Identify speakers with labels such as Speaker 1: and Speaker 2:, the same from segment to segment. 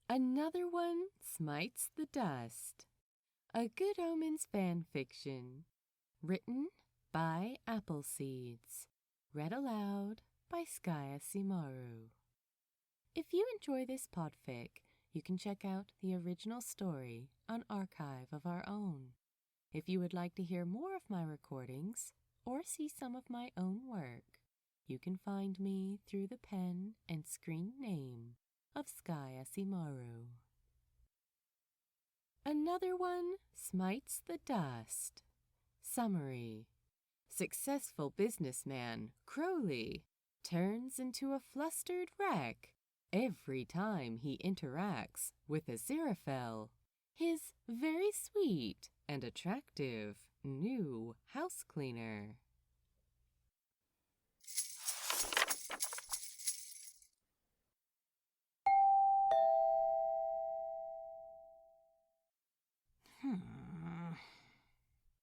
Speaker 1: Another One Smites the Dust, a Good Omens fan fiction, written by AppleSeeds, read aloud by SkyAsimaru. If you enjoy this podfic, you can check out the original story on Archive of Our Own. If you would like to hear more of my recordings or see some of my own work, you can find me through the pen and screen name of SkyAsimaru. Another One Smites the Dust. Summary: successful businessman Crowley turns into a flustered wreck every time he interacts with Aziraphale, his very sweet and attractive new house cleaner.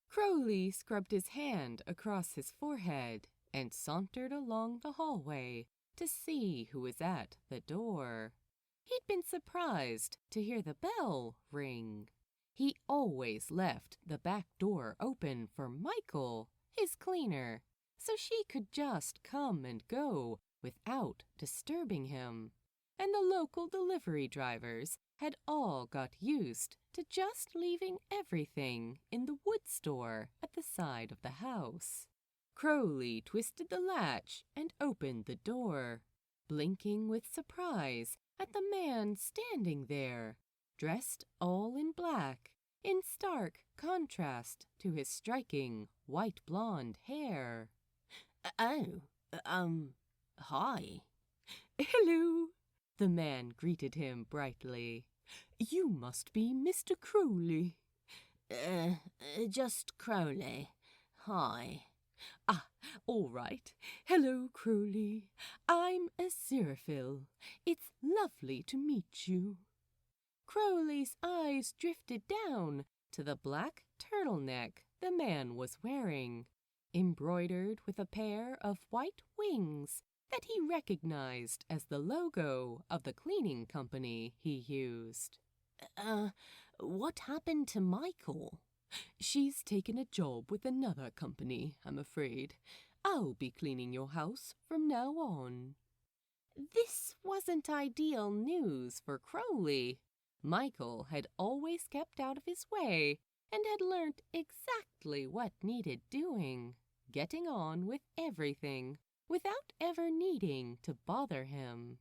Speaker 1: Crowley scrubbed his hand across his forehead and sauntered along the hallway to see who was at the door. He'd been surprised to hear the bell ring. He always left the back door open for Michael, his cleaner, so she could just come and go without disturbing him. And the local delivery drivers had all got used to just leaving everything in the wood store at the side of the house. Crowley twisted the latch and opened the door, blinking with surprise at the man standing there, dressed all in black, in stark contrast to his striking white blonde hair.
Speaker 2: Hi.
Speaker 1: Hello, the man greeted him brightly. You must be Mr. Crowley.
Speaker 2: Just Crowley. Hi.
Speaker 1: Ah, all right. Hello, Crowley. I'm Aziraphale. It's lovely to meet you. Crowley's eyes drifted down to the black turtleneck the man was wearing, embroidered with a pair of white wings that he recognized as the logo of the cleaning company he used.
Speaker 2: What happened to Michael?
Speaker 1: She's taken a job with another company, I'm afraid. I'll be cleaning your house from now on. This wasn't ideal news for Crowley. Michael had always kept out of his way and had learnt exactly what needed doing, getting on with everything without ever needing to bother him.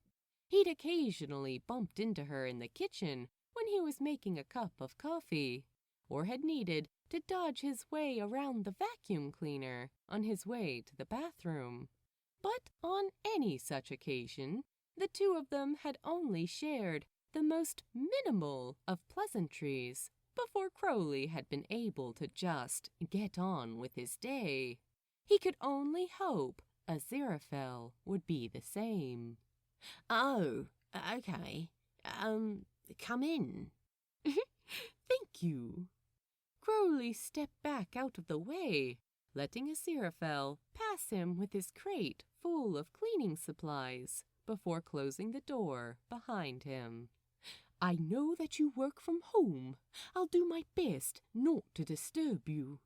Speaker 1: He'd occasionally bumped into her in the kitchen when he was making a cup of coffee, or had needed to dodge his way around the vacuum cleaner on his way to the bathroom. But on any such occasion, the two of them had only shared the most minimal of pleasantries before Crowley had been able to just get on with his day. He could only hope Aziraphale would be the same.
Speaker 2: Oh, okay. Come in.
Speaker 1: Thank you. Crowley stepped back out of the way, letting Aziraphale pass him with his crate full of cleaning supplies before closing the door behind him. I know that you work from home. I'll do my best not to disturb you.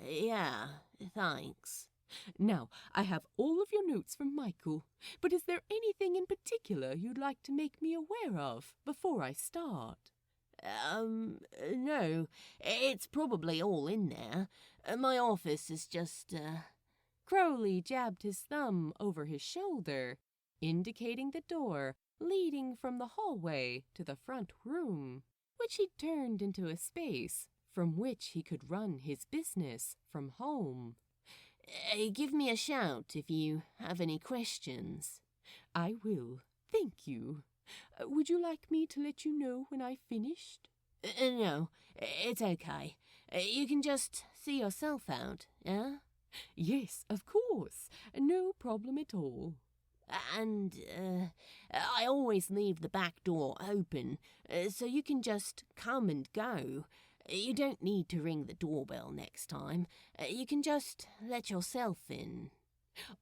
Speaker 2: Yeah, thanks.
Speaker 1: Now, I have all of your notes from Michael, but is there anything in particular you'd like to make me aware of before I start?
Speaker 2: No, it's probably all in there. My office is just,
Speaker 1: Crowley jabbed his thumb over his shoulder, indicating the door leading from the hallway to the front room, which he turned into a space from which he could run his business from home.
Speaker 2: Give me a shout if you have any questions.
Speaker 1: I will, thank you. Would you like me to let you know when I've finished?
Speaker 2: No, it's okay. You can just see yourself out, yeah?
Speaker 1: Yes, of course. No problem at all.
Speaker 2: And I always leave the back door open, so you can just come and go. You don't need to ring the doorbell next time. You can just let yourself in.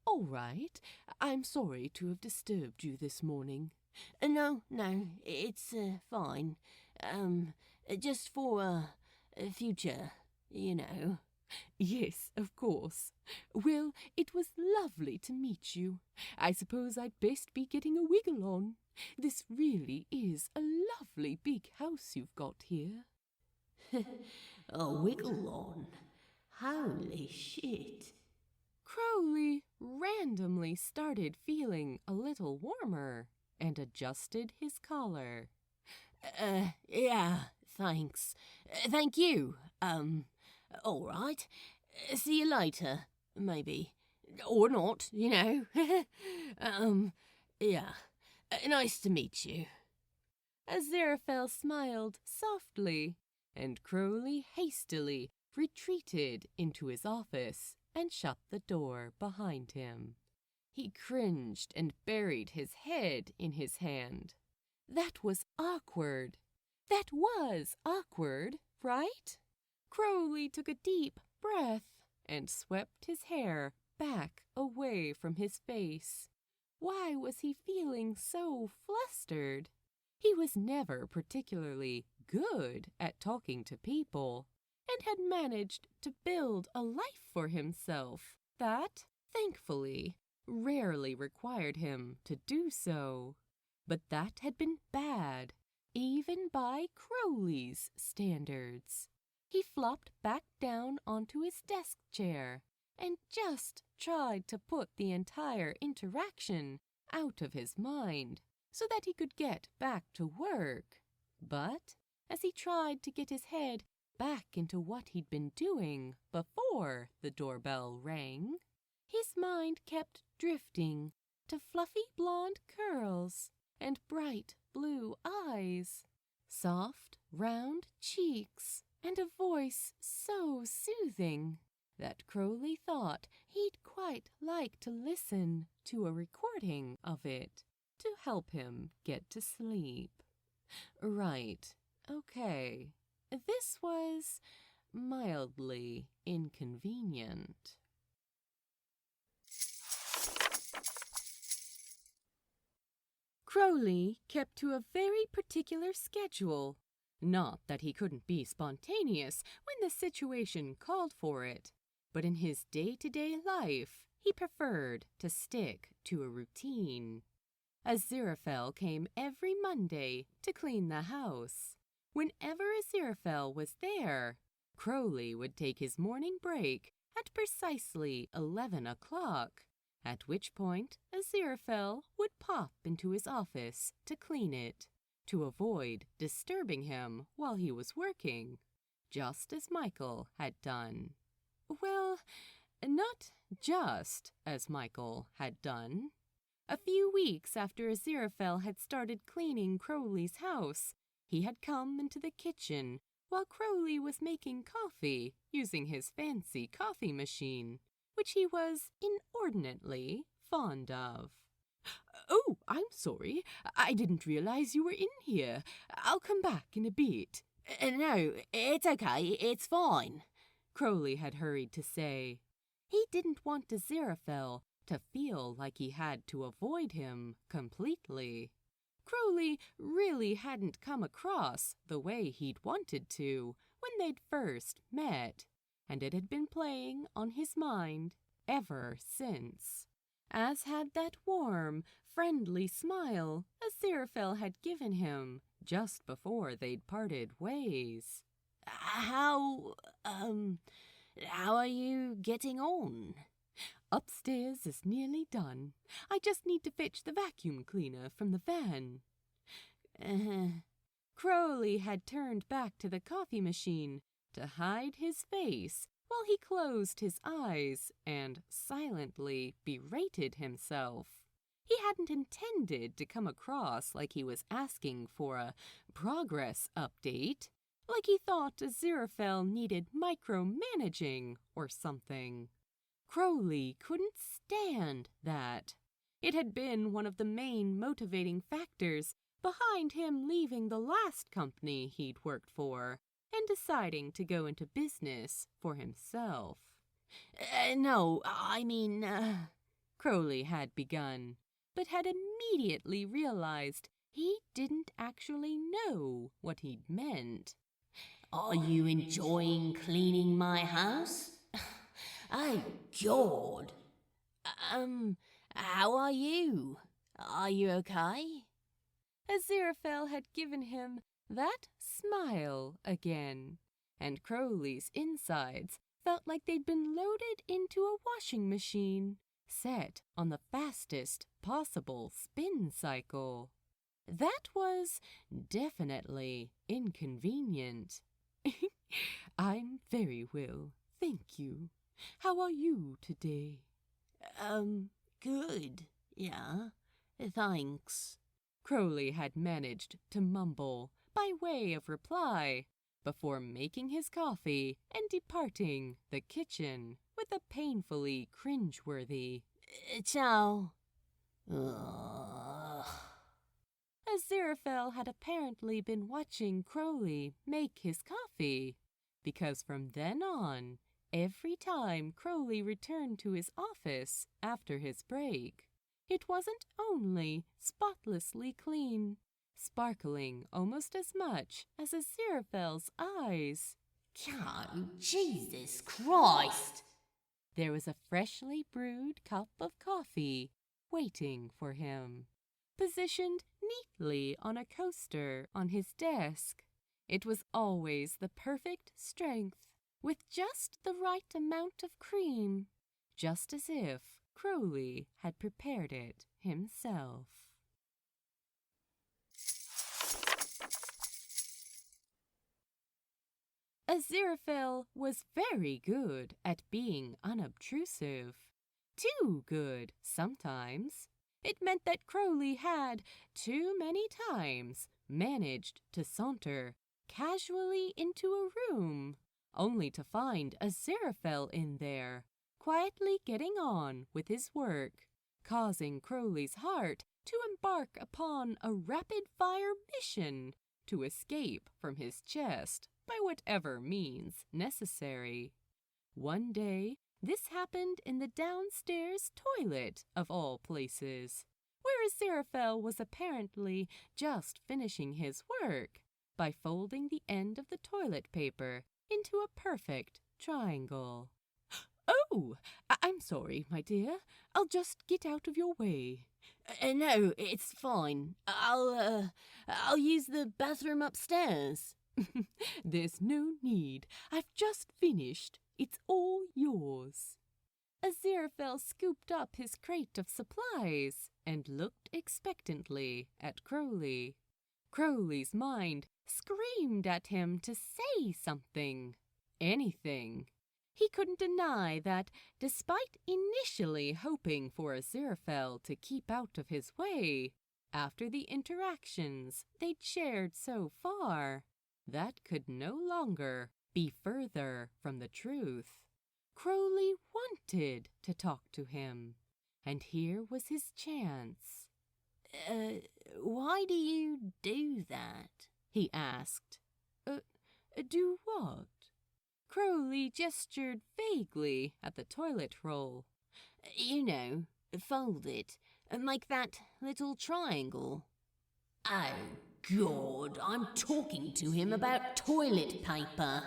Speaker 1: All right. I'm sorry to have disturbed you this morning.
Speaker 2: No, it's fine. Just for future, you know.
Speaker 1: Yes, of course. Well, it was lovely to meet you. I suppose I'd best be getting a wiggle on. This really is a lovely big house you've got here.
Speaker 2: A wiggle on? Holy shit.
Speaker 1: Crowley randomly started feeling a little warmer and adjusted his collar.
Speaker 2: Yeah, thanks. Thank you. All right. See you later, maybe. Or not, you know. Yeah. Nice to meet you.
Speaker 1: Aziraphale smiled softly, and Crowley hastily retreated into his office and shut the door behind him. He cringed and buried his head in his hand. That was awkward. That was awkward, right? Crowley took a deep breath and swept his hair back away from his face. Why was he feeling so flustered? He was never particularly good at talking to people, and had managed to build a life for himself that, thankfully, rarely required him to do so. But that had been bad, even by Crowley's standards. He flopped back down onto his desk chair and just tried to put the entire interaction out of his mind so that he could get back to work. But as he tried to get his head back into what he'd been doing before the doorbell rang, his mind kept drifting to fluffy blonde curls and bright blue eyes, soft round cheeks, and a voice so soothing that Crowley thought he'd quite like to listen to a recording of it to help him get to sleep. Right, okay, this was mildly inconvenient. Crowley kept to a very particular schedule. Not that he couldn't be spontaneous when the situation called for it, but in his day-to-day life, he preferred to stick to a routine. Aziraphale came every Monday to clean the house. Whenever Aziraphale was there, Crowley would take his morning break at precisely 11 o'clock, at which point Aziraphale would pop into his office to clean it, to avoid disturbing him while he was working, just as Michael had done. Well, not just as Michael had done. A few weeks after Aziraphale had started cleaning Crowley's house, he had come into the kitchen while Crowley was making coffee using his fancy coffee machine, which he was inordinately fond of. "Oh, I'm sorry. I didn't realize you were in here. I'll come back in a bit."
Speaker 2: No, it's okay. It's fine,"
Speaker 1: Crowley had hurried to say. He didn't want Aziraphale to feel like he had to avoid him completely. Crowley really hadn't come across the way he'd wanted to when they'd first met, and it had been playing on his mind ever since, as had that warm, friendly smile Aziraphale had given him just before they'd parted ways.
Speaker 2: How are you getting on?"
Speaker 1: "Upstairs is nearly done. I just need to fetch the vacuum cleaner from the van." Crowley had turned back to the coffee machine to hide his face while he closed his eyes and silently berated himself. He hadn't intended to come across like he was asking for a progress update, like he thought Aziraphale needed micromanaging or something. Crowley couldn't stand that. It had been one of the main motivating factors behind him leaving the last company he'd worked for and deciding to go into business for himself.
Speaker 2: No, I mean,
Speaker 1: Crowley had begun, but had immediately realized he didn't actually know what he'd meant.
Speaker 2: Are you enjoying cleaning my house? Oh, God. How are you? Are you okay?
Speaker 1: Aziraphale had given him that smile again, and Crowley's insides felt like they'd been loaded into a washing machine, set on the fastest possible spin cycle. That was definitely inconvenient. I'm very well, thank you. How are you today?
Speaker 2: Good. Yeah, thanks.
Speaker 1: Crowley had managed to mumble by way of reply before making his coffee and departing the kitchen with a painfully cringeworthy
Speaker 2: Ciao.
Speaker 1: Aziraphale had apparently been watching Crowley make his coffee, because from then on, every time Crowley returned to his office after his break, it wasn't only spotlessly clean, sparkling almost as much as Aziraphale's eyes.
Speaker 2: Oh, Jesus Christ!
Speaker 1: There was a freshly brewed cup of coffee waiting for him, positioned neatly on a coaster on his desk. It was always the perfect strength, with just the right amount of cream, just as if Crowley had prepared it himself. Aziraphale was very good at being unobtrusive. Too good, sometimes. It meant that Crowley had, too many times, managed to saunter casually into a room, only to find Aziraphale in there, quietly getting on with his work, causing Crowley's heart to embark upon a rapid-fire mission to escape from his chest by whatever means necessary. One day, this happened in the downstairs toilet of all places, where Aziraphale was apparently just finishing his work by folding the end of the toilet paper into a perfect triangle. Oh, I'm sorry, my dear. I'll just get out of your way.
Speaker 2: No, it's fine. I'll use the bathroom upstairs.
Speaker 1: There's no need. I've just finished. It's all yours. Aziraphale scooped up his crate of supplies and looked expectantly at Crowley. Crowley's mind screamed at him to say something. Anything. He couldn't deny that, despite initially hoping for Aziraphale to keep out of his way, after the interactions they'd shared so far, that could no longer be further from the truth. Crowley wanted to talk to him, and here was his chance.
Speaker 2: Why do you do that?
Speaker 1: He asked. Do what? Crowley gestured vaguely at the toilet roll.
Speaker 2: You know, fold it, and make that little triangle. Oh, God, I'm talking to him about toilet paper.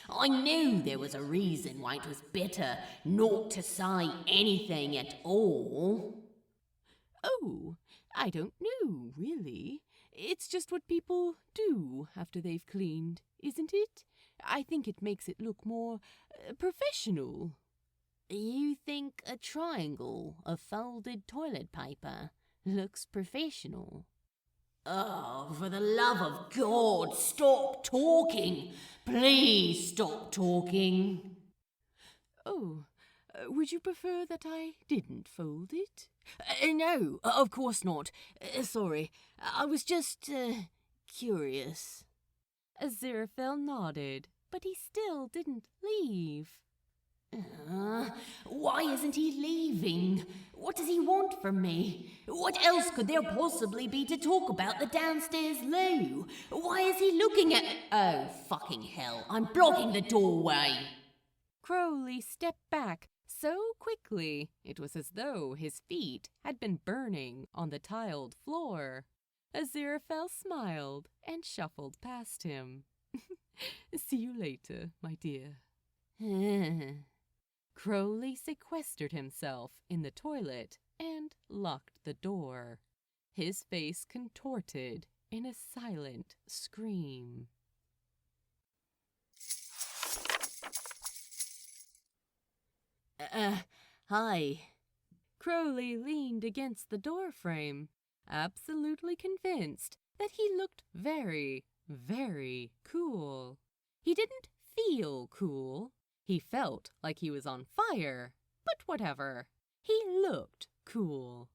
Speaker 2: I knew there was a reason why it was better not to say anything at all.
Speaker 1: Oh, I don't know, really. It's just what people do after they've cleaned, isn't it? I think it makes it look more professional.
Speaker 2: You think a triangle of folded toilet paper looks professional? Oh, for the love of God, stop talking! Please stop talking!
Speaker 1: Oh, would you prefer that I didn't fold it?
Speaker 2: No, of course not. Sorry, I was just curious.
Speaker 1: Aziraphale nodded, but he still didn't leave.
Speaker 2: Why isn't he leaving? What does he want from me? What else could there possibly be to talk about the downstairs loo? Why is he looking at... Oh, fucking hell, I'm blocking the doorway.
Speaker 1: Crowley stepped back So quickly, it was as though his feet had been burning on the tiled floor. Aziraphale smiled and shuffled past him. See you later, my dear. Crowley sequestered himself in the toilet and locked the door. His face contorted in a silent scream.
Speaker 2: Hi.
Speaker 1: Crowley leaned against the doorframe, absolutely convinced that he looked very, very cool. He didn't feel cool. He felt like he was on fire, but whatever. He looked cool.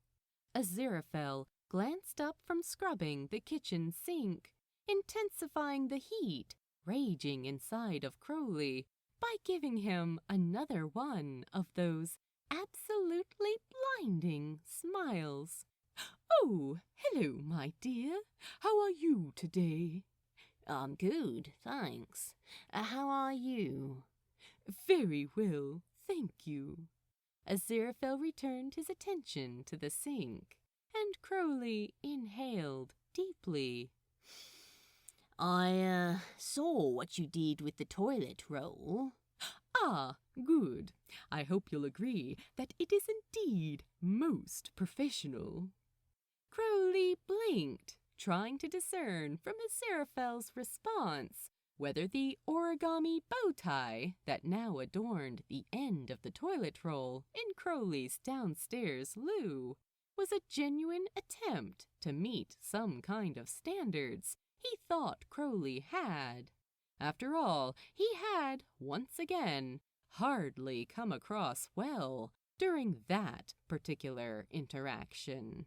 Speaker 1: Aziraphale glanced up from scrubbing the kitchen sink, intensifying the heat raging inside of Crowley by giving him another one of those absolutely blinding smiles. Oh, hello, my dear. How are you today?
Speaker 2: I'm good, thanks. How are you?
Speaker 1: Very well, thank you. Aziraphale returned his attention to the sink, and Crowley inhaled deeply.
Speaker 2: I saw what you did with the toilet roll.
Speaker 1: Ah, good. I hope you'll agree that it is indeed most professional. Crowley blinked, trying to discern from Aziraphale's response whether the origami bow tie that now adorned the end of the toilet roll in Crowley's downstairs loo was a genuine attempt to meet some kind of standards he thought Crowley had. After all, he had, once again, hardly come across well during that particular interaction.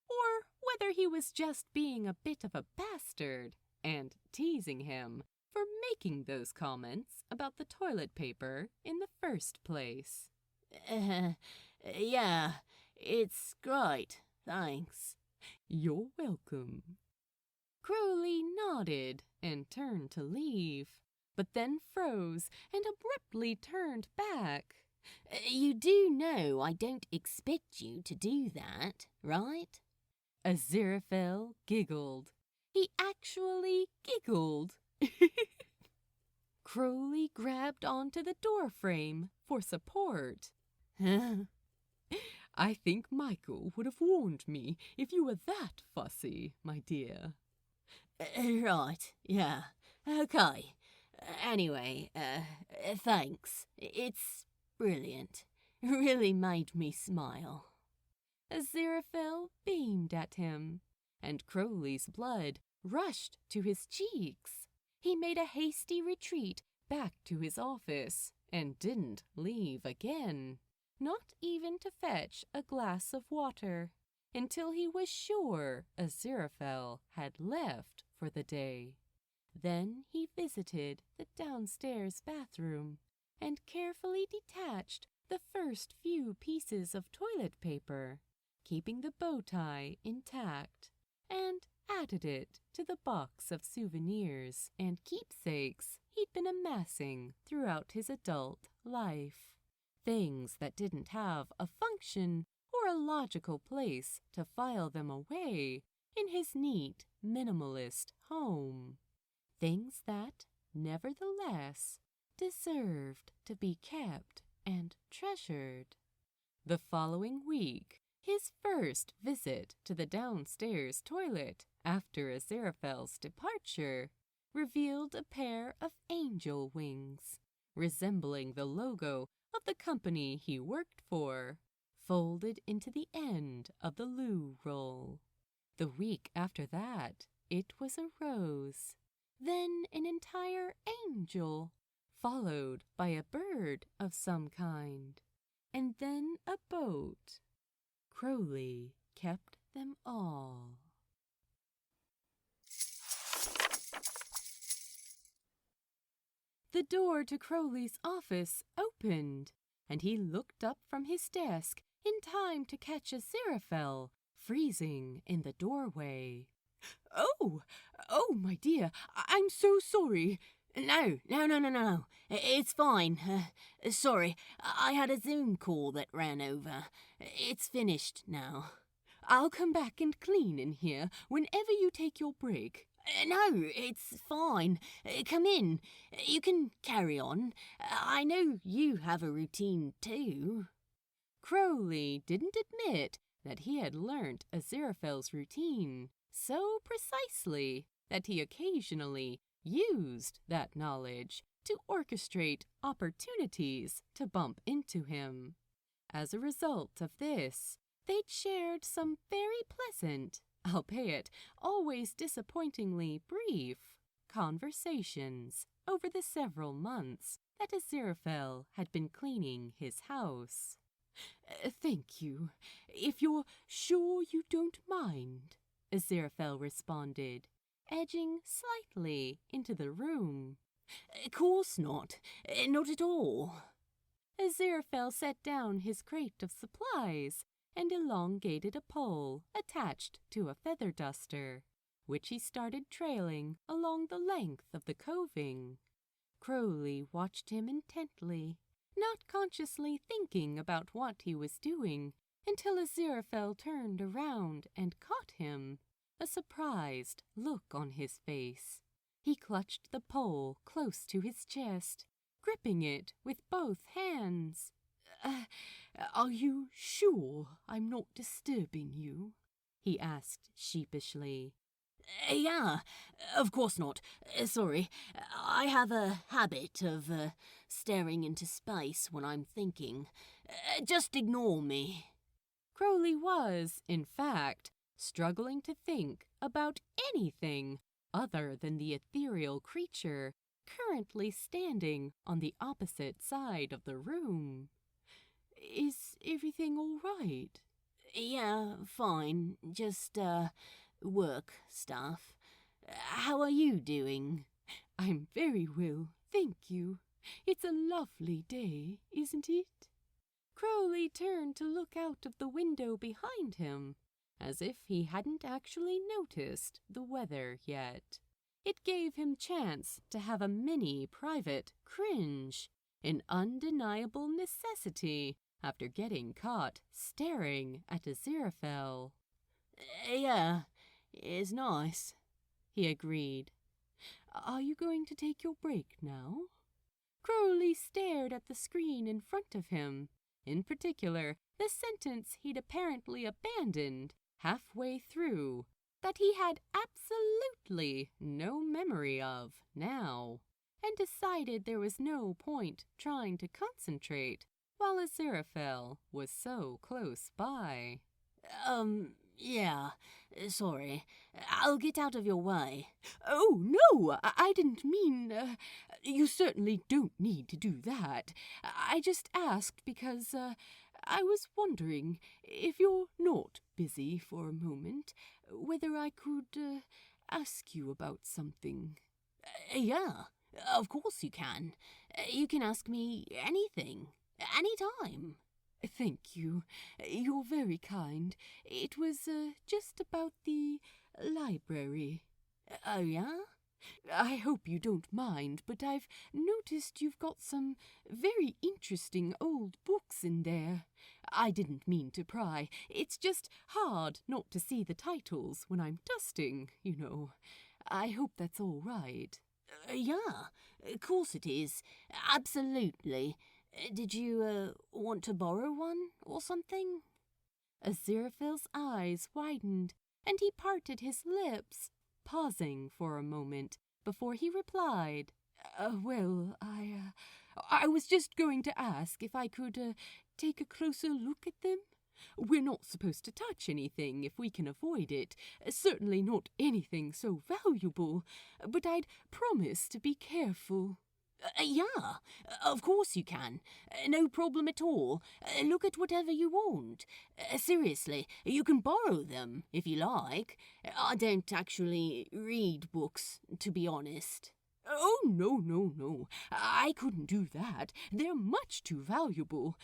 Speaker 1: Or whether he was just being a bit of a bastard and teasing him for making those comments about the toilet paper in the first place.
Speaker 2: Yeah, it's great, thanks.
Speaker 1: You're welcome. Crowley nodded and turned to leave, but then froze and abruptly turned back.
Speaker 2: You do know I don't expect you to do that, right?
Speaker 1: Aziraphale giggled. He actually giggled. Crowley grabbed onto the doorframe for support. I think Michael would have warned me if you were that fussy, my dear.
Speaker 2: Right, yeah, okay. Anyway, thanks. It's brilliant. Really made me smile.
Speaker 1: Aziraphale beamed at him, and Crowley's blood rushed to his cheeks. He made a hasty retreat back to his office and didn't leave again, not even to fetch a glass of water, until he was sure Aziraphale had left for the day. Then he visited the downstairs bathroom and carefully detached the first few pieces of toilet paper, keeping the bow tie intact, and added it to the box of souvenirs and keepsakes he'd been amassing throughout his adult life. Things that didn't have a function or a logical place to file them away in his neat, minimalist home. Things that, nevertheless, deserved to be kept and treasured. The following week, his first visit to the downstairs toilet after Aziraphale's departure revealed a pair of angel wings, resembling the logo of the company he worked for, folded into the end of the loo roll. The week after that, it was a rose, then an entire angel, followed by a bird of some kind, and then a boat. Crowley kept them all. The door to Crowley's office opened, and he looked up from his desk in time to catch Aziraphale freezing in the doorway. Oh, my dear, I'm so sorry.
Speaker 2: No. It's fine. Sorry, I had a Zoom call that ran over. It's finished now.
Speaker 1: I'll come back and clean in here whenever you take your break.
Speaker 2: No, it's fine. Come in. You can carry on. I know you have a routine too.
Speaker 1: Crowley didn't admit that he had learnt Aziraphale's routine so precisely that he occasionally used that knowledge to orchestrate opportunities to bump into him. As a result of this, they'd shared some very pleasant, albeit always disappointingly brief, conversations over the several months that Aziraphale had been cleaning his house. Thank you. If you're sure you don't mind, Aziraphale responded, edging slightly into the room.
Speaker 2: Course not. Not at all.
Speaker 1: Aziraphale set down his crate of supplies and elongated a pole attached to a feather duster, which he started trailing along the length of the coving. Crowley watched him intently, not consciously thinking about what he was doing, until Aziraphale turned around and caught him, a surprised look on his face. He clutched the pole close to his chest, gripping it with both hands. Are you sure I'm not disturbing you? He asked sheepishly.
Speaker 2: Yeah, of course not. Sorry, I have a habit of staring into space when I'm thinking. Just ignore me.
Speaker 1: Crowley was, in fact, struggling to think about anything other than the ethereal creature currently standing on the opposite side of the room. Is everything all right?
Speaker 2: Yeah, fine. Just, work stuff. How are you doing?
Speaker 1: I'm very well, thank you. It's a lovely day, isn't it? Crowley turned to look out of the window behind him, as if he hadn't actually noticed the weather yet. It gave him chance to have a mini private cringe, an undeniable necessity after getting caught staring at Aziraphale.
Speaker 2: Yeah, it's nice,
Speaker 1: he agreed. Are you going to take your break now? Crowley stared at the screen in front of him, in particular the sentence he'd apparently abandoned halfway through, that he had absolutely no memory of now, and decided there was no point trying to concentrate while Aziraphale was so close by.
Speaker 2: Yeah, sorry. I'll get out of your way.
Speaker 1: Oh, no, I didn't mean... you certainly don't need to do that. I just asked because, I was wondering, if you're not busy for a moment, whether I could, ask you about something.
Speaker 2: Yeah, of course you can. You can ask me anything, anytime.
Speaker 1: Thank you. You're very kind. It was, just about the library.
Speaker 2: Oh, yeah?
Speaker 1: I hope you don't mind, but I've noticed you've got some very interesting old books in there. I didn't mean to pry. It's just hard not to see the titles when I'm dusting, you know. I hope that's all right.
Speaker 2: Yeah, of course it is. Absolutely. Did you, want to borrow one or something?
Speaker 1: Aziraphale's eyes widened, and he parted his lips, pausing for a moment before he replied, Well, I was just going to ask if I could, take a closer look at them. We're not supposed to touch anything if we can avoid it, certainly not anything so valuable, but I'd promise to be careful.
Speaker 2: Yeah, of course you can. No problem at all. Look at whatever you want. Seriously, you can borrow them if you like. I don't actually read books, to be honest.
Speaker 1: Oh, no. I couldn't do that. They're much too valuable.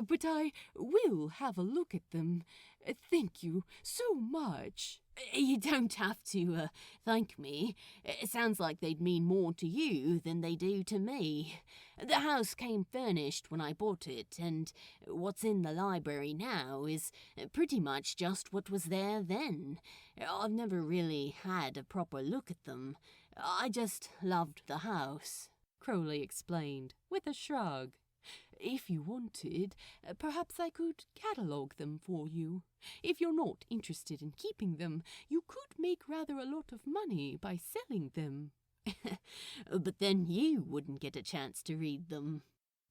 Speaker 1: But I will have a look at them. Thank you so much.
Speaker 2: You don't have to thank me. It sounds like they'd mean more to you than they do to me. The house came furnished when I bought it, and what's in the library now is pretty much just what was there then. I've never really had a proper look at them. I just loved the house,
Speaker 1: Crowley explained with a shrug. If you wanted, perhaps I could catalogue them for you. If you're not interested in keeping them, you could make rather a lot of money by selling them.
Speaker 2: But then you wouldn't get a chance to read them,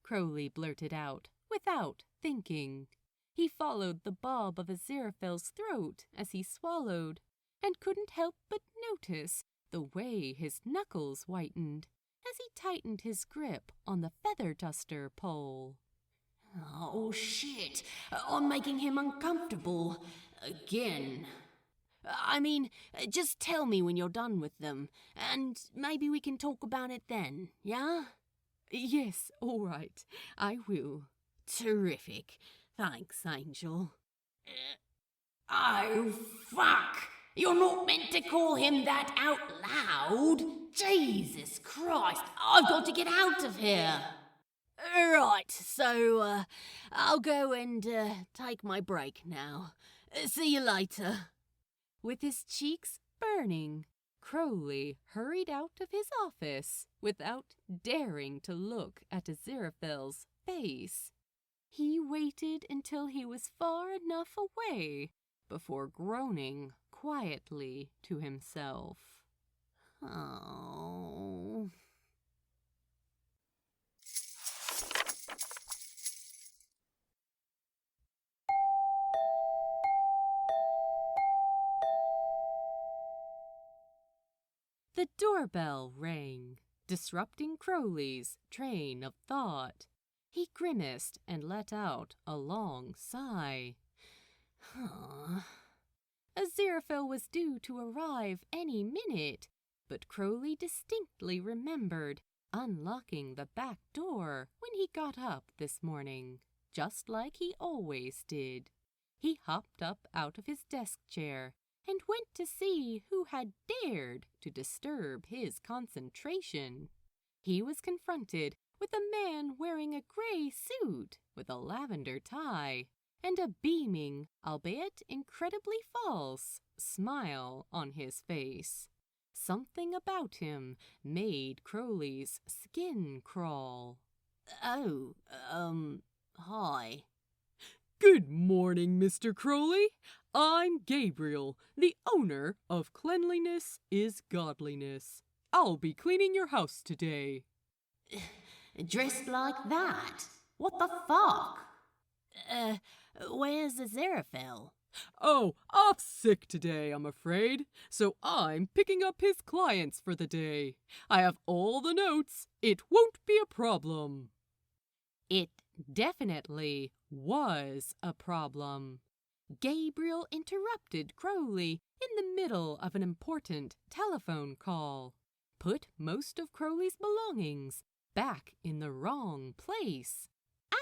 Speaker 1: Crowley blurted out, without thinking. He followed the bob of Aziraphale's throat as he swallowed, and couldn't help but notice the way his knuckles whitened as he tightened his grip on the feather duster pole.
Speaker 2: Oh, shit. I'm making him uncomfortable. Again. I mean, just tell me when you're done with them, and maybe we can talk about it then, yeah?
Speaker 1: Yes, all right. I will.
Speaker 2: Terrific. Thanks, Angel. Oh, fuck! You're not meant to call him that out loud! Jesus Christ, I've got to get out of here! Right, so, I'll go and, take my break now. See you later.
Speaker 1: With his cheeks burning, Crowley hurried out of his office without daring to look at Aziraphale's face. He waited until he was far enough away before groaning quietly to himself.
Speaker 2: Oh.
Speaker 1: The doorbell rang, disrupting Crowley's train of thought. He grimaced and let out a long sigh. Aziraphale was due to arrive any minute, but Crowley distinctly remembered unlocking the back door when he got up this morning, just like he always did. He hopped up out of his desk chair and went to see who had dared to disturb his concentration. He was confronted with a man wearing a gray suit with a lavender tie and a beaming, albeit incredibly false, smile on his face. Something about him made Crowley's skin crawl.
Speaker 2: Oh, hi.
Speaker 3: Good morning, Mr. Crowley. I'm Gabriel, the owner of Cleanliness is Godliness. I'll be cleaning your house today.
Speaker 2: Dressed like that? What the fuck? Where's Aziraphale?
Speaker 3: Oh, off sick today, I'm afraid, so I'm picking up his clients for the day. I have all the notes. It won't be a problem.
Speaker 1: It definitely was a problem. Gabriel interrupted Crowley in the middle of an important telephone call, put most of Crowley's belongings back in the wrong place,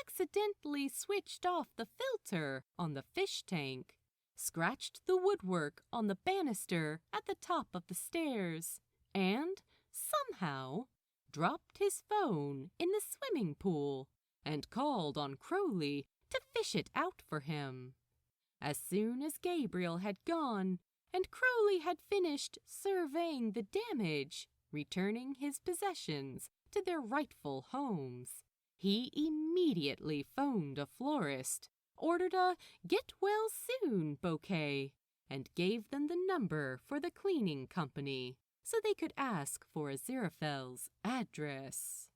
Speaker 1: accidentally switched off the filter on the fish tank, scratched the woodwork on the banister at the top of the stairs, and somehow dropped his phone in the swimming pool and called on Crowley to fish it out for him. As soon as Gabriel had gone and Crowley had finished surveying the damage, returning his possessions to their rightful homes, he immediately phoned a florist, ordered a get-well-soon bouquet, and gave them the number for the cleaning company so they could ask for Aziraphale's address.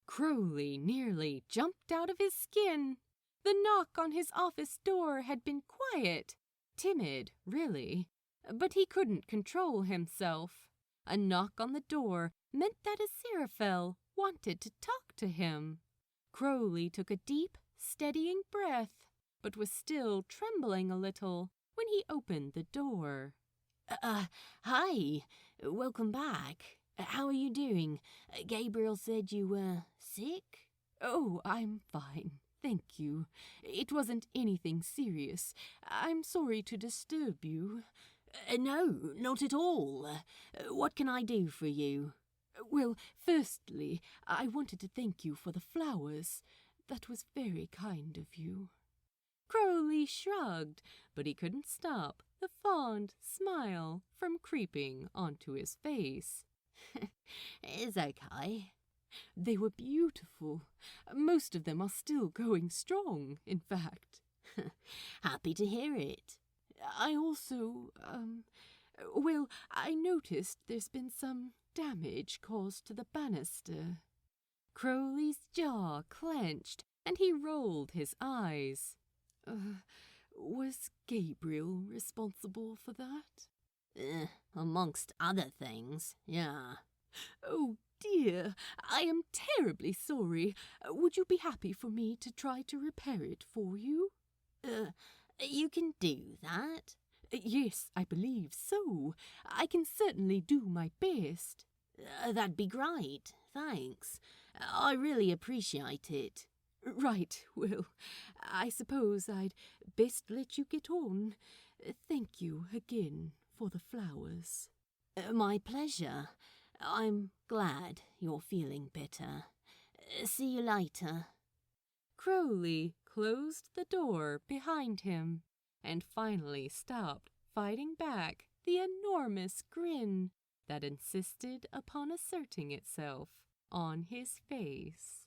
Speaker 1: Crowley nearly jumped out of his skin. The knock on his office door had been quiet, timid, really, but he couldn't control himself. A knock on the door meant that Aziraphale wanted to talk to him. Crowley took a deep, steadying breath, but was still trembling a little when he opened the door.
Speaker 2: Hi. Welcome back. How are you doing? Gabriel said you were sick?
Speaker 1: Oh, I'm fine. Thank you. It wasn't anything serious. I'm sorry to disturb you.
Speaker 2: No, not at all. What can I do for you?
Speaker 1: Well, firstly, I wanted to thank you for the flowers. That was very kind of you. Crowley shrugged, but he couldn't stop the fond smile from creeping onto his face.
Speaker 2: It's okay.
Speaker 1: They were beautiful. Most of them are still going strong, in fact.
Speaker 2: Happy to hear it.
Speaker 1: I also, well, I noticed there's been some damage caused to the banister. Crowley's jaw clenched, and he rolled his eyes. Was Gabriel responsible for that?
Speaker 2: Amongst other things, yeah.
Speaker 1: Oh, dear, I am terribly sorry. Would you be happy for me to try to repair it for you?
Speaker 2: You can do that?
Speaker 1: Yes, I believe so. I can certainly do my best.
Speaker 2: That'd be great, thanks. I really appreciate it.
Speaker 1: Right, well, I suppose I'd best let you get on. Thank you again for the flowers.
Speaker 2: My pleasure. I'm glad you're feeling better. See you later.
Speaker 1: Crowley closed the door behind him and finally stopped fighting back the enormous grin that insisted upon asserting itself on his face.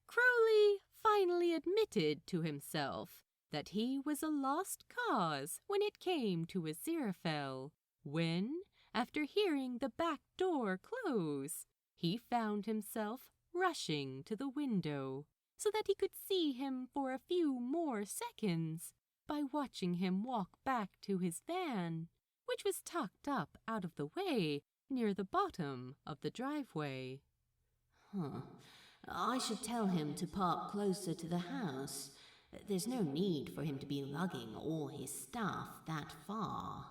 Speaker 1: Crowley finally admitted to himself that he was a lost cause when it came to Aziraphale, when, after hearing the back door close, he found himself rushing to the window so that he could see him for a few more seconds by watching him walk back to his van, which was tucked up out of the way near the bottom of the driveway.
Speaker 2: I should tell him to park closer to the house. There's no need for him to be lugging all his stuff that far.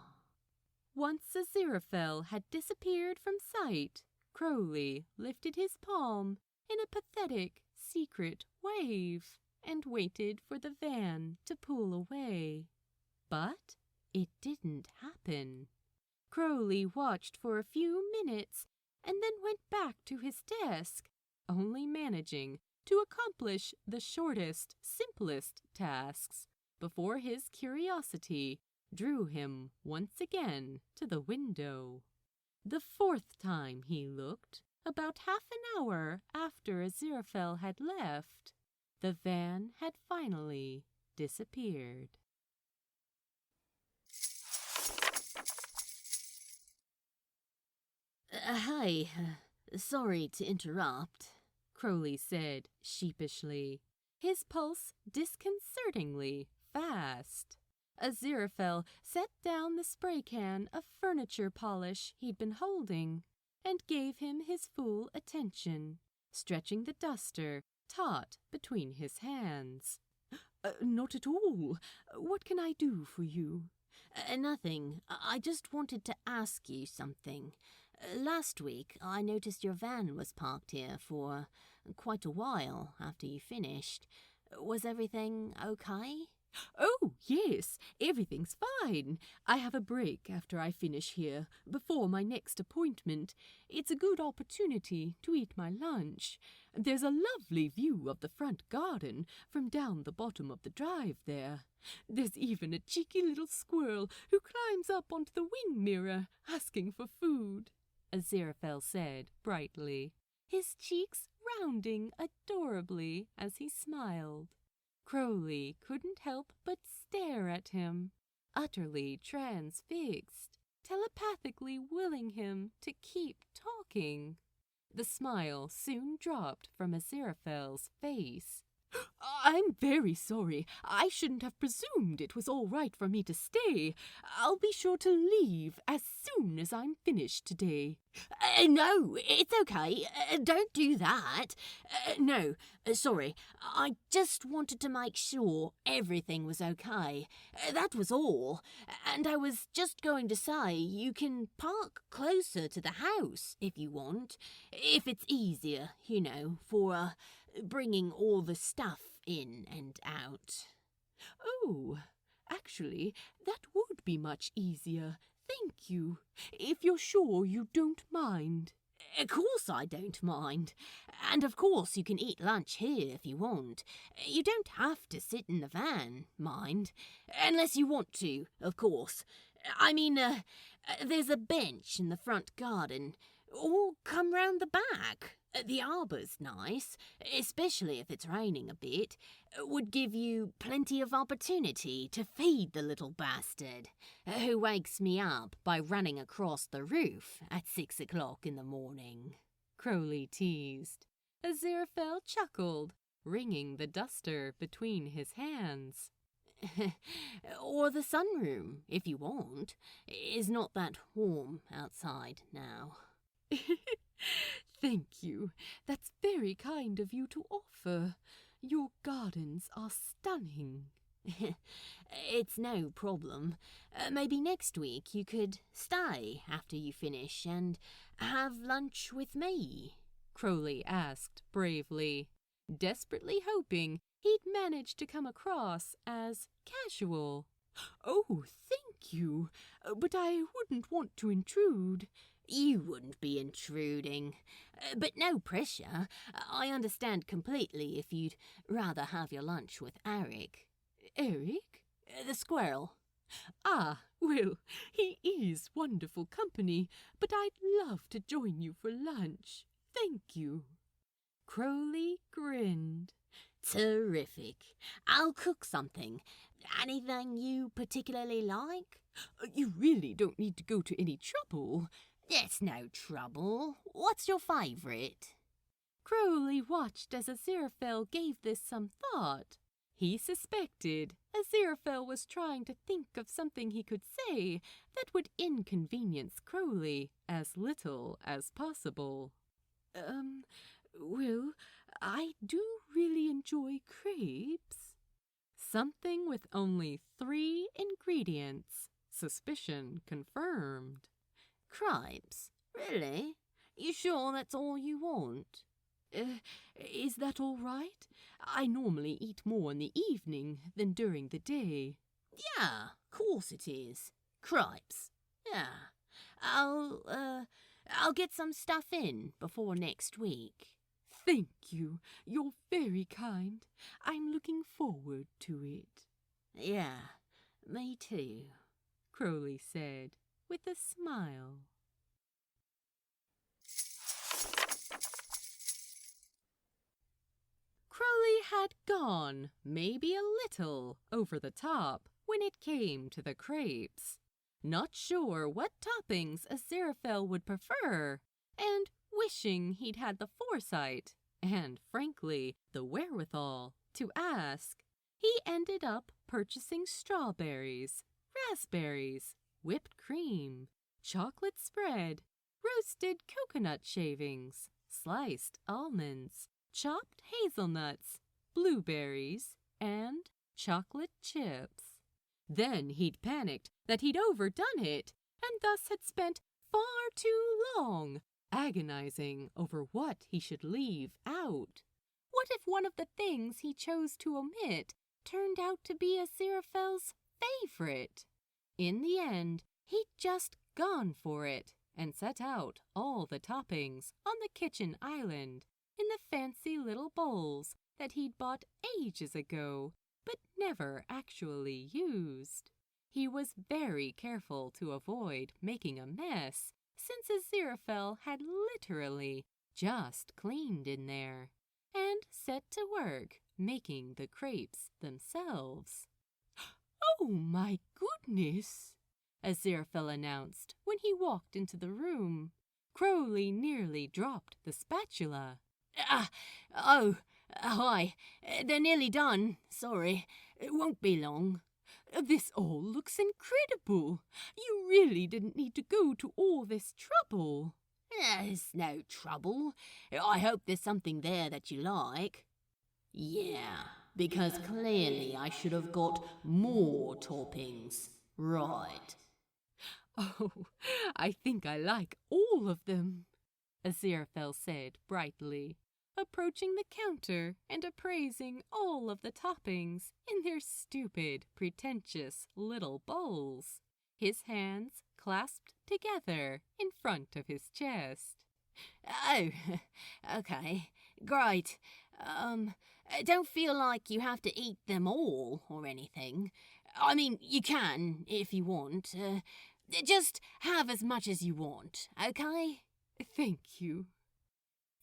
Speaker 1: Once Aziraphale had disappeared from sight, Crowley lifted his palm in a pathetic, secret wave and waited for the van to pull away. But it didn't happen. Crowley watched for a few minutes and then went back to his desk, only managing to accomplish the shortest, simplest tasks before his curiosity drew him once again to the window. The fourth time he looked, about half an hour after Aziraphale had left, the van had finally disappeared.
Speaker 2: Hi, sorry to interrupt,
Speaker 1: Crowley said sheepishly, his pulse disconcertingly fast. Aziraphale set down the spray can of furniture polish he'd been holding and gave him his full attention, stretching the duster taut between his hands. Not at all. What can I do for you?
Speaker 2: Nothing. I just wanted to ask you something. Last week, I noticed your van was parked here for quite a while after you finished. Was everything okay?
Speaker 1: Oh, yes, everything's fine. I have a break after I finish here, before my next appointment. It's a good opportunity to eat my lunch. There's a lovely view of the front garden from down the bottom of the drive there. There's even a cheeky little squirrel who climbs up onto the wing mirror, asking for food, Aziraphale said brightly, his cheeks rounding adorably as he smiled. Crowley couldn't help but stare at him, utterly transfixed, telepathically willing him to keep talking. The smile soon dropped from Aziraphale's face,
Speaker 3: I'm very sorry. I shouldn't have presumed it was all right for me to stay. I'll be sure to leave as soon as I'm finished today.
Speaker 2: No, it's okay. Don't do that. No, sorry. I just wanted to make sure everything was okay. That was all. And I was just going to say you can park closer to the house if you want. If it's easier, for bringing all the stuff in and out.
Speaker 3: Oh, actually, that would be much easier. Thank you. If you're sure you don't mind.
Speaker 2: Of course I don't mind. And of course you can eat lunch here if you want. You don't have to sit in the van, mind. Unless you want to, of course. I mean, there's a bench in the front garden. Or come round the back. The arbour's nice, especially if it's raining a bit. Would give you plenty of opportunity to feed the little bastard, who wakes me up by running across the roof at 6 o'clock in the morning.
Speaker 1: Crowley teased. Aziraphale chuckled, wringing the duster between his hands.
Speaker 2: Or the sunroom, if you want. It's not that warm outside now.
Speaker 3: Thank you. That's very kind of you to offer. Your gardens are stunning.
Speaker 2: It's no problem. Maybe next week you could stay after you finish and have lunch with me,
Speaker 1: Crowley asked bravely, desperately hoping he'd manage to come across as casual.
Speaker 3: Oh, thank you, but I wouldn't want to intrude.
Speaker 2: You wouldn't be intruding. But no pressure. I understand completely if you'd rather have your lunch with Eric.
Speaker 3: Eric?
Speaker 2: The squirrel.
Speaker 3: Ah, well, he is wonderful company, but I'd love to join you for lunch. Thank you.
Speaker 1: Crowley grinned.
Speaker 2: Terrific. I'll cook something. Anything you particularly like?
Speaker 3: You really don't need to go to any trouble.
Speaker 2: It's no trouble. What's your favourite?
Speaker 1: Crowley watched as Aziraphale gave this some thought. He suspected Aziraphale was trying to think of something he could say that would inconvenience Crowley as little as possible.
Speaker 3: Well, I do really enjoy crepes.
Speaker 1: Something with only 3 ingredients. Suspicion confirmed.
Speaker 2: Crepes? Really? You sure that's all you want?
Speaker 3: Is that all right? I normally eat more in the evening than during the day.
Speaker 2: Yeah, course it is. Crepes. Yeah. I'll get some stuff in before next week.
Speaker 3: Thank you. You're very kind. I'm looking forward to it.
Speaker 2: Yeah, me too,
Speaker 1: Crowley said with a smile. Crowley had gone maybe a little over the top when it came to the crepes. Not sure what toppings Aziraphale would prefer, and wishing he'd had the foresight and, frankly, the wherewithal to ask, he ended up purchasing strawberries, raspberries, whipped cream, chocolate spread, roasted coconut shavings, sliced almonds, chopped hazelnuts, blueberries, and chocolate chips. Then he'd panicked that he'd overdone it and thus had spent far too long agonizing over what he should leave out. What if one of the things he chose to omit turned out to be Aziraphale's favorite? In the end, he'd just gone for it and set out all the toppings on the kitchen island in the fancy little bowls that he'd bought ages ago but never actually used. He was very careful to avoid making a mess, since Aziraphale had literally just cleaned in there and set to work making the crepes themselves.
Speaker 3: Oh, my goodness,
Speaker 1: Aziraphale announced when he walked into the room. Crowley nearly dropped the spatula.
Speaker 2: Hi, they're nearly done. Sorry, it won't be long.
Speaker 1: This all looks incredible. You really didn't need to go to all this trouble.
Speaker 2: There's no trouble. I hope there's something there that you like. Yeah, because clearly I should have got more toppings. Right.
Speaker 1: Oh, I think I like all of them, Aziraphale said brightly, approaching the counter and appraising all of the toppings in their stupid, pretentious little bowls, his hands clasped together in front of his chest.
Speaker 2: Oh, okay, great. Don't feel like you have to eat them all or anything. I mean, you can if you want. Just have as much as you want, okay?
Speaker 1: Thank you.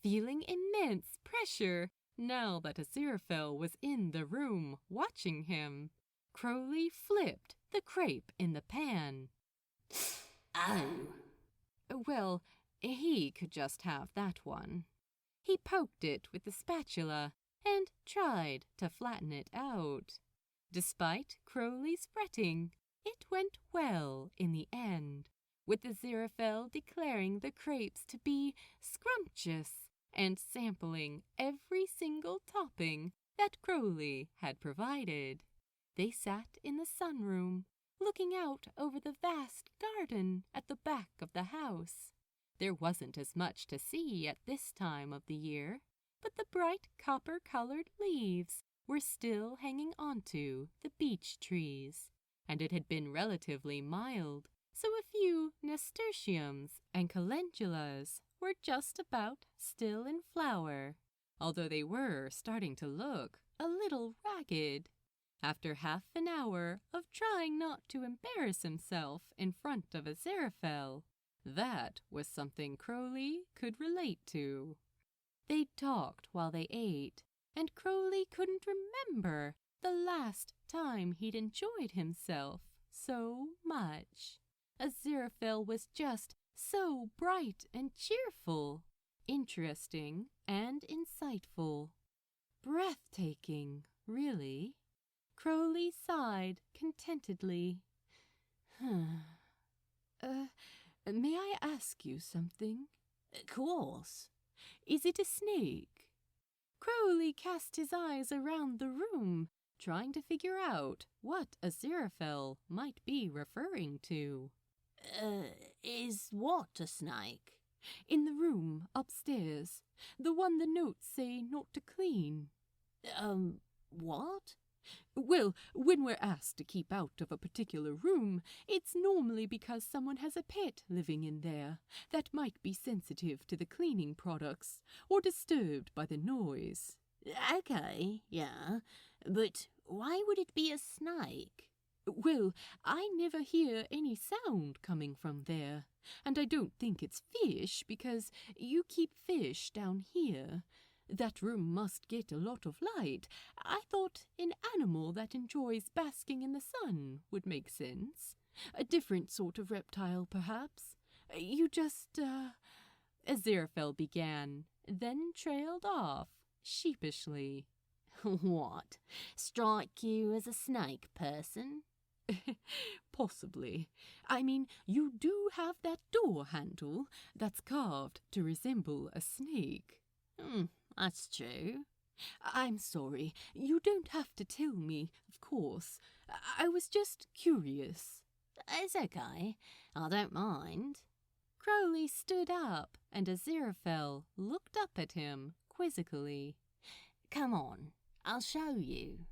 Speaker 1: Feeling immense pressure now that Aziraphale was in the room watching him, Crowley flipped the crepe in the pan.
Speaker 2: Oh.
Speaker 1: Well, he could just have that one. He poked it with the spatula and tried to flatten it out. Despite Crowley's fretting, it went well in the end, with Aziraphale declaring the crepes to be scrumptious and sampling every single topping that Crowley had provided. They sat in the sunroom, looking out over the vast garden at the back of the house. There wasn't as much to see at this time of the year, but the bright copper-colored leaves were still hanging onto the beech trees, and it had been relatively mild, so a few nasturtiums and calendulas were just about still in flower, although they were starting to look a little ragged. After half an hour of trying not to embarrass himself in front of Aziraphale, that was something Crowley could relate to. They talked while they ate, and Crowley couldn't remember the last time he'd enjoyed himself so much. Aziraphale was just so bright and cheerful, interesting and insightful. Breathtaking, really. Crowley sighed contentedly. May I ask you something?
Speaker 2: Of course.
Speaker 1: Is it a snake? Crowley cast his eyes around the room, trying to figure out what Aziraphale might be referring to.
Speaker 2: Is what a snake?
Speaker 1: In the room upstairs, the one the notes say not to clean.
Speaker 2: What?
Speaker 1: Well, when we're asked to keep out of a particular room, it's normally because someone has a pet living in there that might be sensitive to the cleaning products or disturbed by the noise.
Speaker 2: Okay, yeah, but why would it be a snake?
Speaker 1: Well, I never hear any sound coming from there, and I don't think it's fish because you keep fish down here. That room must get a lot of light. I thought an animal that enjoys basking in the sun would make sense. A different sort of reptile, perhaps. You just, Aziraphale began, then trailed off, sheepishly.
Speaker 2: What? Strike you as a snake person?
Speaker 1: Possibly. I mean, you do have that door handle that's carved to resemble a snake.
Speaker 2: That's true.
Speaker 1: I'm sorry. You don't have to tell me, of course. I was just curious.
Speaker 2: It's okay. I don't mind.
Speaker 1: Crowley stood up, and Aziraphale looked up at him quizzically.
Speaker 2: Come on, I'll show you.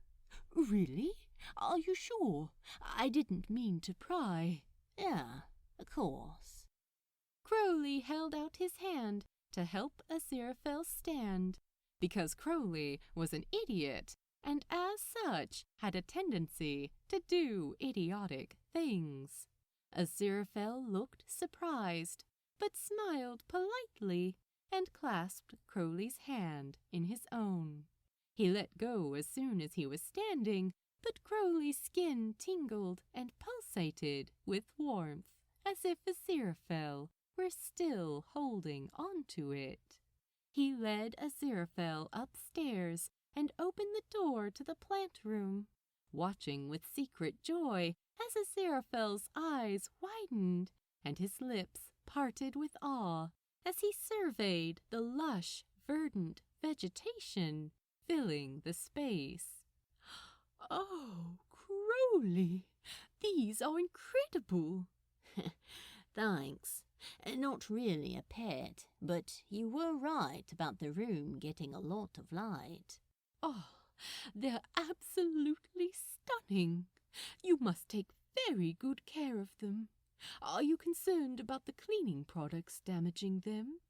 Speaker 1: Really? Are you sure? I didn't mean to pry.
Speaker 2: Yeah, of course.
Speaker 1: Crowley held out his hand to help Aziraphale stand, because Crowley was an idiot and as such had a tendency to do idiotic things. Aziraphale looked surprised, but smiled politely and clasped Crowley's hand in his own. He let go as soon as he was standing, but Crowley's skin tingled and pulsated with warmth, as if Aziraphale were still holding on to it. He led Aziraphale upstairs and opened the door to the plant room, watching with secret joy as Aziraphale's eyes widened and his lips parted with awe as he surveyed the lush, verdant vegetation filling the space. "Oh, Crowley, these are incredible."
Speaker 2: Thanks. Not really a pet, but you were right about the room getting a lot of light.
Speaker 1: "Oh, they're absolutely stunning. You must take very good care of them. Are you concerned about the cleaning products damaging them?"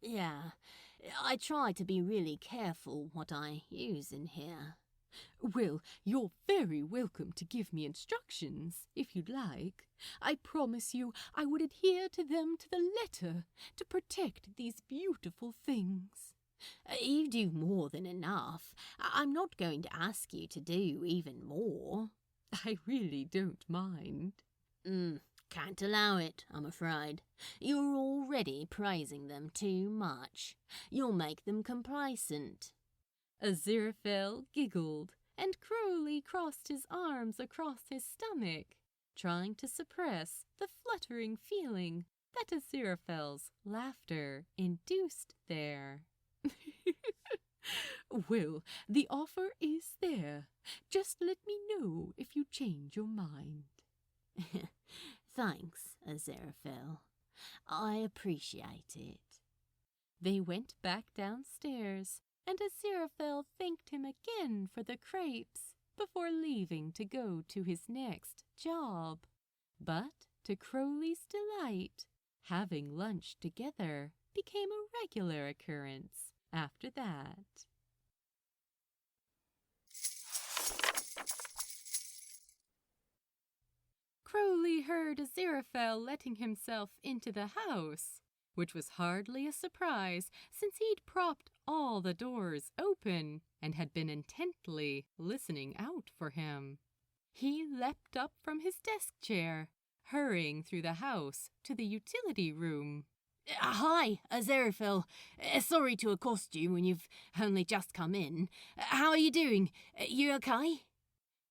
Speaker 2: Yeah. I try to be really careful what I use in here.
Speaker 1: "Well, you're very welcome to give me instructions, if you'd like. I promise you I would adhere to them to the letter to protect these beautiful things."
Speaker 2: You do more than enough. I'm not going to ask you to do even more.
Speaker 1: "I really don't mind."
Speaker 2: Can't allow it, I'm afraid. You're already praising them too much. You'll make them complacent.
Speaker 1: Aziraphale giggled, and Crowley crossed his arms across his stomach, trying to suppress the fluttering feeling that Aziraphale's laughter induced there. "Well, the offer is there. Just let me know if you change your mind."
Speaker 2: Thanks, Aziraphale. I appreciate it.
Speaker 1: They went back downstairs, and Aziraphale thanked him again for the crepes before leaving to go to his next job. But, to Crowley's delight, having lunch together became a regular occurrence after that. Crowley heard Aziraphale letting himself into the house, which was hardly a surprise since he'd propped all the doors open and had been intently listening out for him. He leapt up from his desk chair, hurrying through the house to the utility room.
Speaker 2: Hi, Aziraphale. Sorry to accost you when you've only just come in. How are you doing? You okay?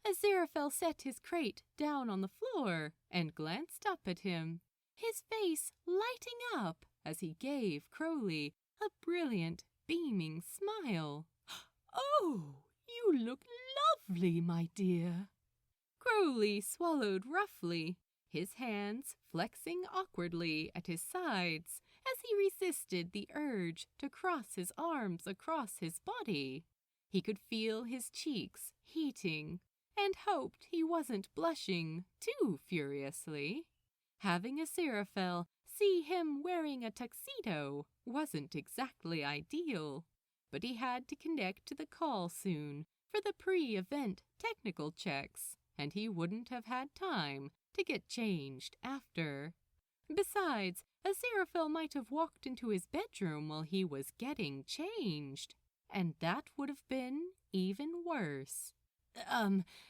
Speaker 1: Aziraphale set his crate down on the floor and glanced up at him, his face lighting up as he gave Crowley a brilliant, beaming smile. "Oh, you look lovely, my dear." Crowley swallowed roughly, his hands flexing awkwardly at his sides as he resisted the urge to cross his arms across his body. He could feel his cheeks heating and hoped he wasn't blushing too furiously. Having Aziraphale see him wearing a tuxedo wasn't exactly ideal, but he had to connect to the call soon for the pre-event technical checks, and he wouldn't have had time to get changed after. Besides, Aziraphale might have walked into his bedroom while he was getting changed, and that would have been even worse.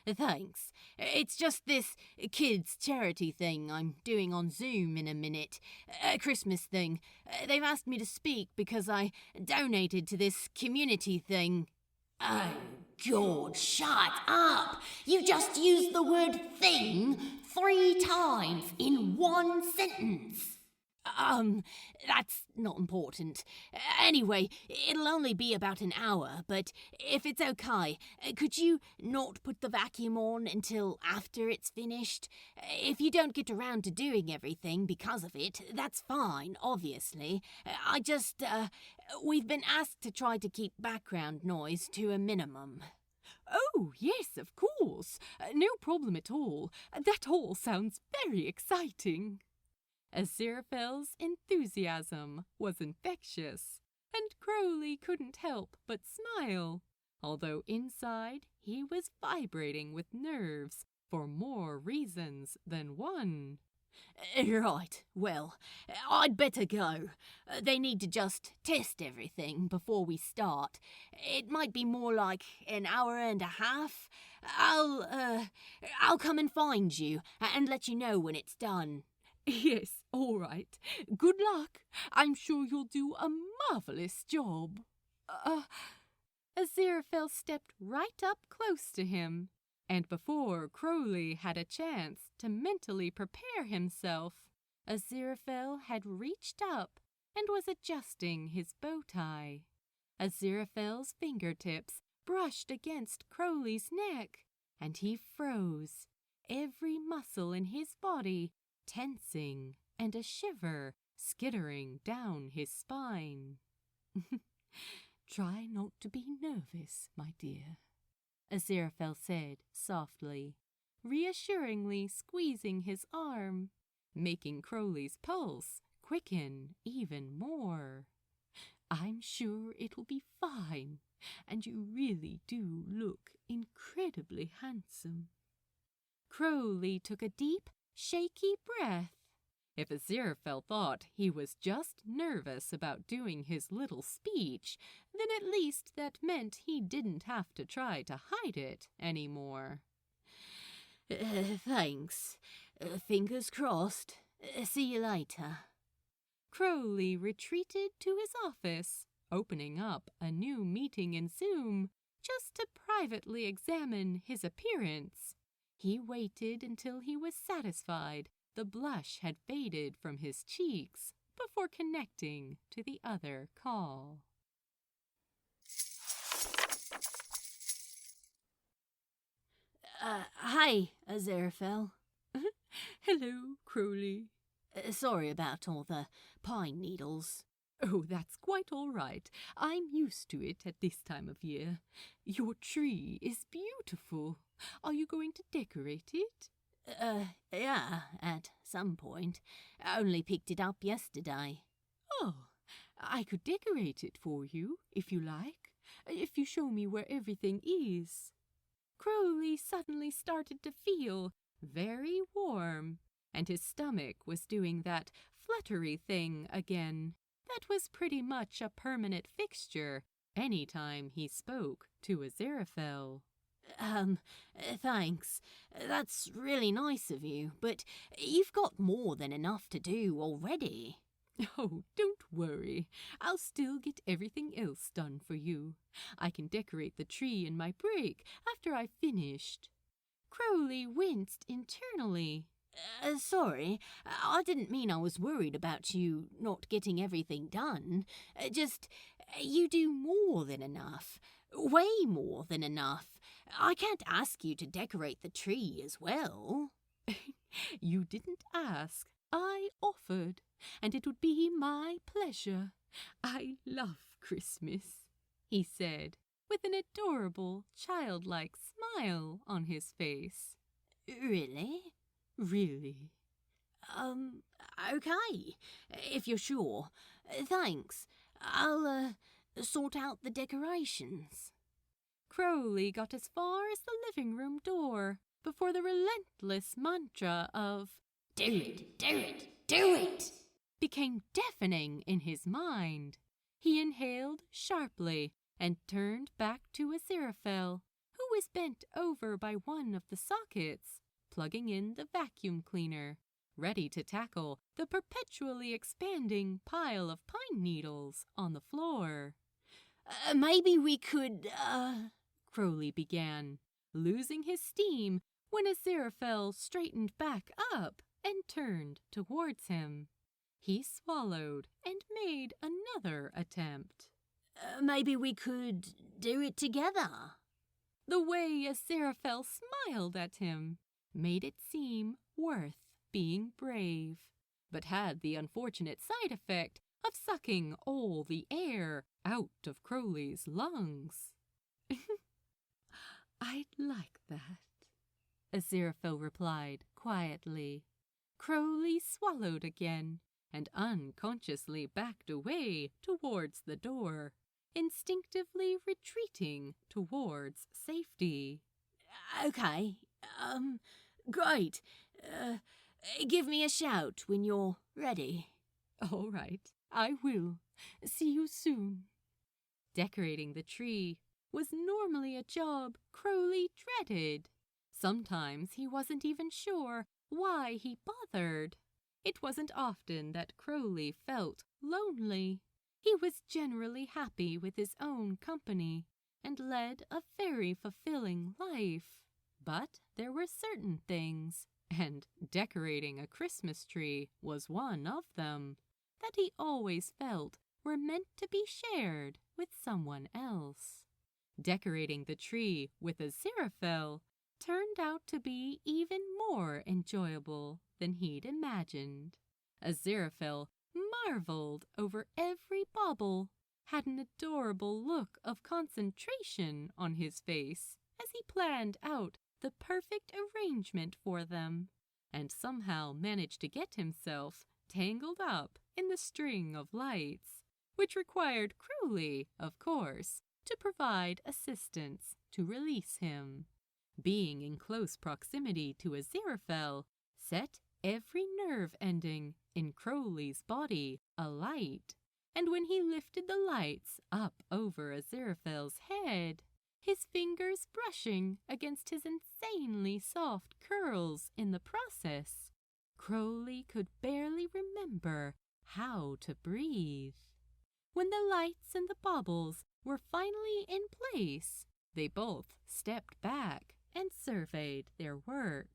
Speaker 2: Thanks. It's just this kids' charity thing I'm doing on Zoom in a minute. A Christmas thing. They've asked me to speak because I donated to this community thing. Oh, God, shut up! You just used the word thing 3 times in one sentence. That's not important. Anyway, it'll only be about an hour, but if it's okay, could you not put the vacuum on until after it's finished? If you don't get around to doing everything because of it, that's fine, obviously. We've been asked to try to keep background noise to a minimum.
Speaker 1: "Oh, yes, of course. No problem at all. That all sounds very exciting." Aziraphale's enthusiasm was infectious, and Crowley couldn't help but smile, although inside he was vibrating with nerves for more reasons than one.
Speaker 2: Right, well, I'd better go. They need to just test everything before we start. It might be more like an hour and a half. I'll come and find you and let you know when it's done.
Speaker 1: "Yes,
Speaker 3: All right. Good luck. I'm sure you'll do a marvelous job.
Speaker 1: Aziraphale stepped right up close to him, and before Crowley had a chance to mentally prepare himself, Aziraphale had reached up and was adjusting his bow tie. Aziraphale's fingertips brushed against Crowley's neck, and he froze, every muscle in his body tensing and a shiver skittering down his spine.
Speaker 3: Try not to be nervous, my dear,
Speaker 1: Aziraphale said softly, reassuringly squeezing his arm, making Crowley's pulse quicken even more.
Speaker 3: I'm sure it'll be fine, and you really do look incredibly handsome.
Speaker 1: Crowley took a deep, shaky breath. If Aziraphale thought he was just nervous about doing his little speech, then at least that meant he didn't have to try to hide it anymore.
Speaker 2: Thanks. Fingers crossed. See you later.
Speaker 1: Crowley retreated to his office, opening up a new meeting in Zoom just to privately examine his appearance. He waited until he was satisfied the blush had faded from his cheeks before connecting to the other call.
Speaker 2: Hi, Aziraphale.
Speaker 3: Hello, Crowley.
Speaker 2: Sorry about all the pine needles.
Speaker 3: Oh, that's quite all right. I'm used to it at this time of year. Your tree is beautiful. Are you going to decorate it?
Speaker 2: Yeah, at some point. I only picked it up yesterday.
Speaker 3: Oh, I could decorate it for you, if you like, if you show me where everything is.
Speaker 1: Crowley suddenly started to feel very warm, and his stomach was doing that fluttery thing again. That was pretty much a permanent fixture any time he spoke to Aziraphale.
Speaker 2: Thanks. That's really nice of you, but you've got more than enough to do already.
Speaker 3: Oh, don't worry. I'll still get everything else done for you. I can decorate the tree in my break after I've finished.
Speaker 1: Crowley winced internally.
Speaker 2: Sorry, I didn't mean I was worried about you not getting everything done. You do more than enough. Way more than enough. I can't ask you to decorate the tree as well.
Speaker 3: You didn't ask. I offered, and it would be my pleasure. I love Christmas, he said, with an adorable, childlike smile on his face.
Speaker 2: Really?
Speaker 3: Really?
Speaker 2: Okay, if you're sure. Thanks. I'll, sort out the decorations.
Speaker 1: Crowley got as far as the living room door before the relentless mantra of
Speaker 2: "Do it, do it, do it!"
Speaker 1: became deafening in his mind. He inhaled sharply and turned back to Aziraphale, who was bent over by one of the sockets, plugging in the vacuum cleaner, ready to tackle the perpetually expanding pile of pine needles on the floor.
Speaker 2: Maybe we could,
Speaker 1: Crowley began, losing his steam when Aziraphale straightened back up and turned towards him. He swallowed and made another attempt.
Speaker 2: Maybe we could do it together.
Speaker 1: The way Aziraphale smiled at him made it seem worth being brave, but had the unfortunate side effect of sucking all the air out of Crowley's lungs.
Speaker 3: I'd like that,
Speaker 1: Aziraphale replied quietly. Crowley swallowed again and unconsciously backed away towards the door, instinctively retreating towards safety.
Speaker 2: Okay, great. Give me a shout when you're ready.
Speaker 3: All right, I will. See you soon.
Speaker 1: Decorating the tree was normally a job Crowley dreaded. Sometimes he wasn't even sure why he bothered.
Speaker 3: It wasn't often that Crowley felt lonely. He was generally happy with his own company and led a very fulfilling life. But there were certain things, and decorating a Christmas tree was one of them, that he always felt were meant to be shared with someone else. Decorating the tree with Aziraphale turned out to be even more enjoyable than he'd imagined. Aziraphale marveled over every bauble, had an adorable look of concentration on his face as he planned out the perfect arrangement for them, and somehow managed to get himself tangled up in the string of lights, which required Crowley, of course, to provide assistance to release him. Being in close proximity to Aziraphale set every nerve ending in Crowley's body alight, and when he lifted the lights up over Aziraphale's head, his fingers brushing against his insanely soft curls in the process, Crowley could barely remember how to breathe. When the lights and the baubles were finally in place, they both stepped back and surveyed their work.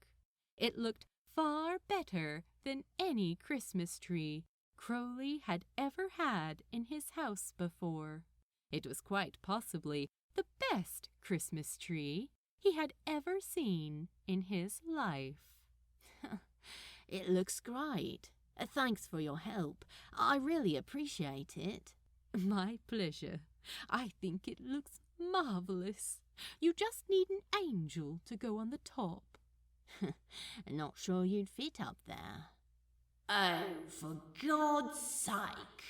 Speaker 3: It looked far better than any Christmas tree Crowley had ever had in his house before. It was quite possibly the best Christmas tree he had ever seen in his life.
Speaker 2: It looks great. Thanks for your help. I really appreciate it.
Speaker 3: My pleasure. I think it looks marvelous. You just need an angel to go on the top.
Speaker 2: Not sure you'd fit up there. Oh, for God's sake!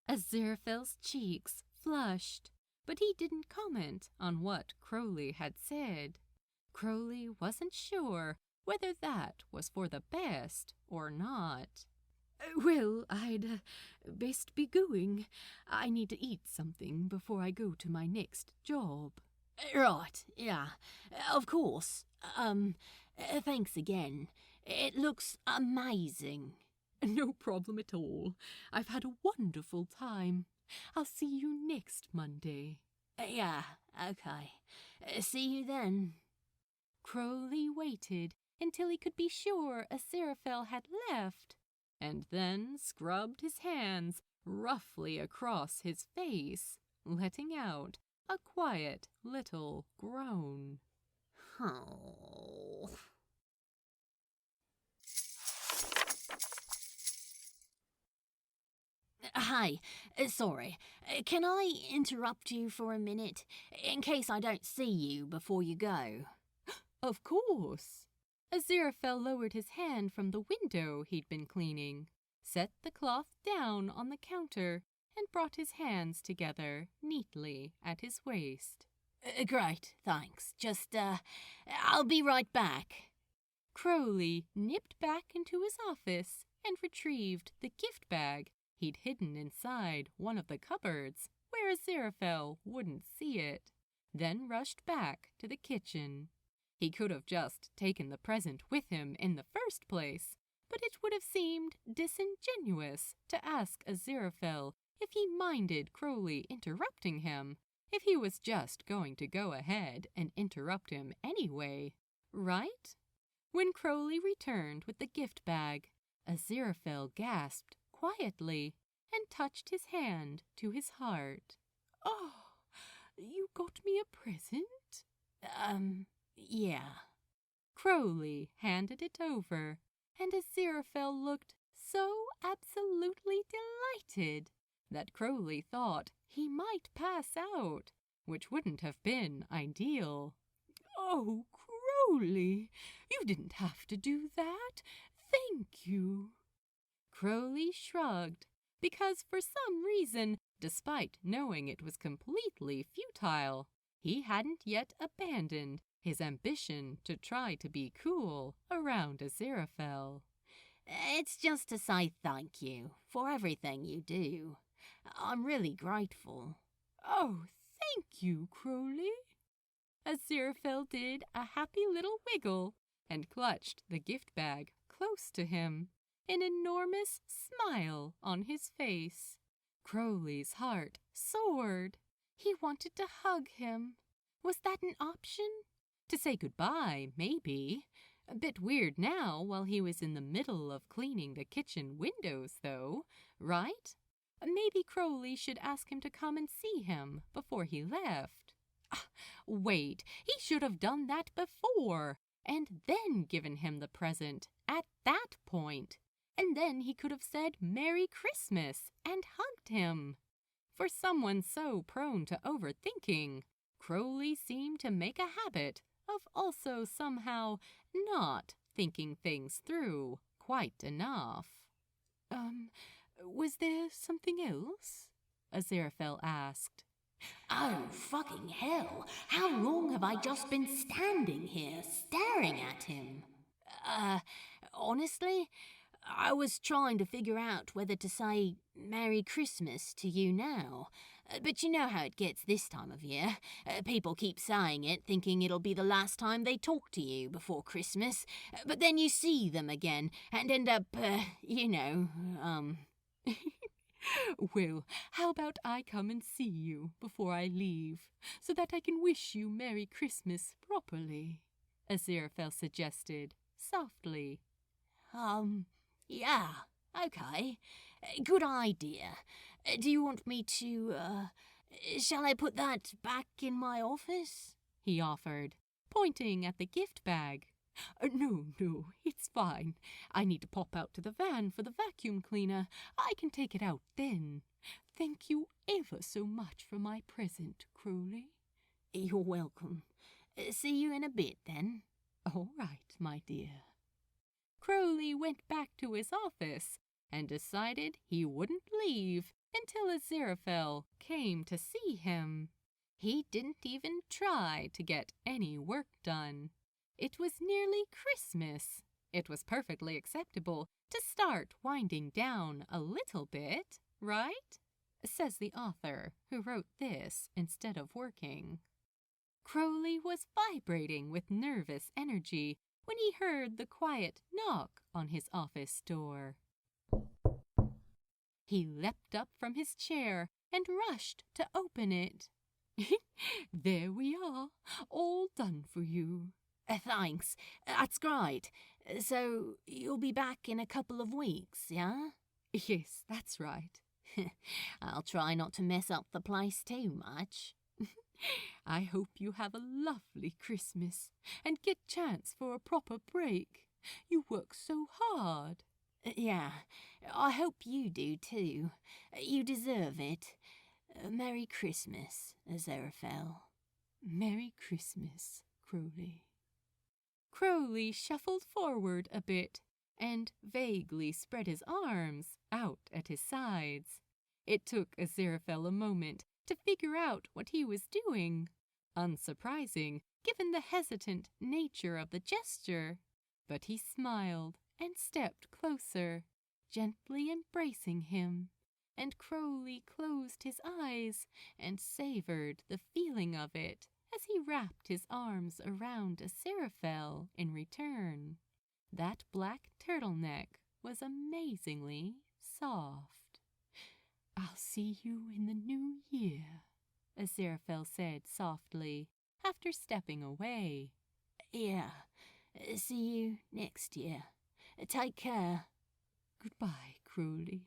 Speaker 3: Aziraphale's cheeks flushed, but he didn't comment on what Crowley had said. Crowley wasn't sure whether that was for the best or not. Well, I'd best be going. I need to eat something before I go to my next job.
Speaker 2: Right, yeah, of course. Thanks again. It looks amazing.
Speaker 3: No problem at all. I've had a wonderful time. I'll see you next Monday.
Speaker 2: Yeah, okay. See you then.
Speaker 3: Crowley waited until he could be sure Aziraphale had left, and then scrubbed his hands roughly across his face, letting out a quiet little groan.
Speaker 2: Oh. Hi, sorry. Can I interrupt you for a minute, in case I don't see you before you go?
Speaker 3: Of course. Aziraphale lowered his hand from the window he'd been cleaning, set the cloth down on the counter, and brought his hands together neatly at his waist.
Speaker 2: Great, thanks. Just, I'll be right back.
Speaker 3: Crowley nipped back into his office and retrieved the gift bag he'd hidden inside one of the cupboards where Aziraphale wouldn't see it, then rushed back to the kitchen. He could have just taken the present with him in the first place, but it would have seemed disingenuous to ask Aziraphale if he minded Crowley interrupting him, if he was just going to go ahead and interrupt him anyway, right? When Crowley returned with the gift bag, Aziraphale gasped quietly and touched his hand to his heart. Oh, you got me a present?
Speaker 2: Yeah.
Speaker 3: Crowley handed it over, and Aziraphale looked so absolutely delighted that Crowley thought he might pass out, which wouldn't have been ideal. Oh, Crowley, you didn't have to do that. Thank you. Crowley shrugged, because for some reason, despite knowing it was completely futile, he hadn't yet abandoned his ambition to try to be cool around Aziraphale.
Speaker 2: It's just to say thank you for everything you do. I'm really grateful.
Speaker 3: Oh, thank you, Crowley. Aziraphale did a happy little wiggle and clutched the gift bag close to him, an enormous smile on his face. Crowley's heart soared. He wanted to hug him. Was that an option? To say goodbye, maybe. A bit weird now while he was in the middle of cleaning the kitchen windows, though, right? Maybe Crowley should ask him to come and see him before he left. Wait, he should have done that before, and then given him the present at that point. And then he could have said Merry Christmas and hugged him. For someone so prone to overthinking, Crowley seemed to make a habit of also somehow not thinking things through quite enough. Was there something else? Aziraphale asked.
Speaker 2: Oh, fucking hell! How long have I just been standing here staring at him? Honestly, I was trying to figure out whether to say Merry Christmas to you now. But you know how it gets this time of year. People keep saying it, thinking it'll be the last time they talk to you before Christmas. But then you see them again and end up,
Speaker 3: Well, how about I come and see you before I leave, so that I can wish you Merry Christmas properly? Aziraphale suggested, softly.
Speaker 2: Yeah, okay. Good idea. Do you want me to, shall I put that back in my office?
Speaker 3: He offered, pointing at the gift bag. No, it's fine. I need to pop out to the van for the vacuum cleaner. I can take it out then. Thank you ever so much for my present, Crowley.
Speaker 2: You're welcome. See you in a bit, then.
Speaker 3: All right, my dear. Crowley went back to his office and decided he wouldn't leave until Aziraphale came to see him. He didn't even try to get any work done. It was nearly Christmas. It was perfectly acceptable to start winding down a little bit, right? Says the author who wrote this instead of working. Crowley was vibrating with nervous energy when he heard the quiet knock on his office door. He leapt up from his chair and rushed to open it. There we are, all done for you.
Speaker 2: Thanks. That's great. So you'll be back in a couple of weeks, yeah?
Speaker 3: Yes, that's right.
Speaker 2: I'll try not to mess up the place too much.
Speaker 3: I hope you have a lovely Christmas and get chance for a proper break. You work so hard.
Speaker 2: Yeah, I hope you do too. You deserve it. Merry Christmas, Aziraphale.
Speaker 3: Merry Christmas, Crowley. Crowley shuffled forward a bit and vaguely spread his arms out at his sides. It took Aziraphale a moment to figure out what he was doing. Unsurprising, given the hesitant nature of the gesture. But he smiled and stepped closer, gently embracing him. And Crowley closed his eyes and savored the feeling of it as he wrapped his arms around Aziraphale in return. That black turtleneck was amazingly soft. I'll see you in the new year, Aziraphale said softly, after stepping away.
Speaker 2: Yeah, see you next year. Take care.
Speaker 3: Goodbye, Crowley.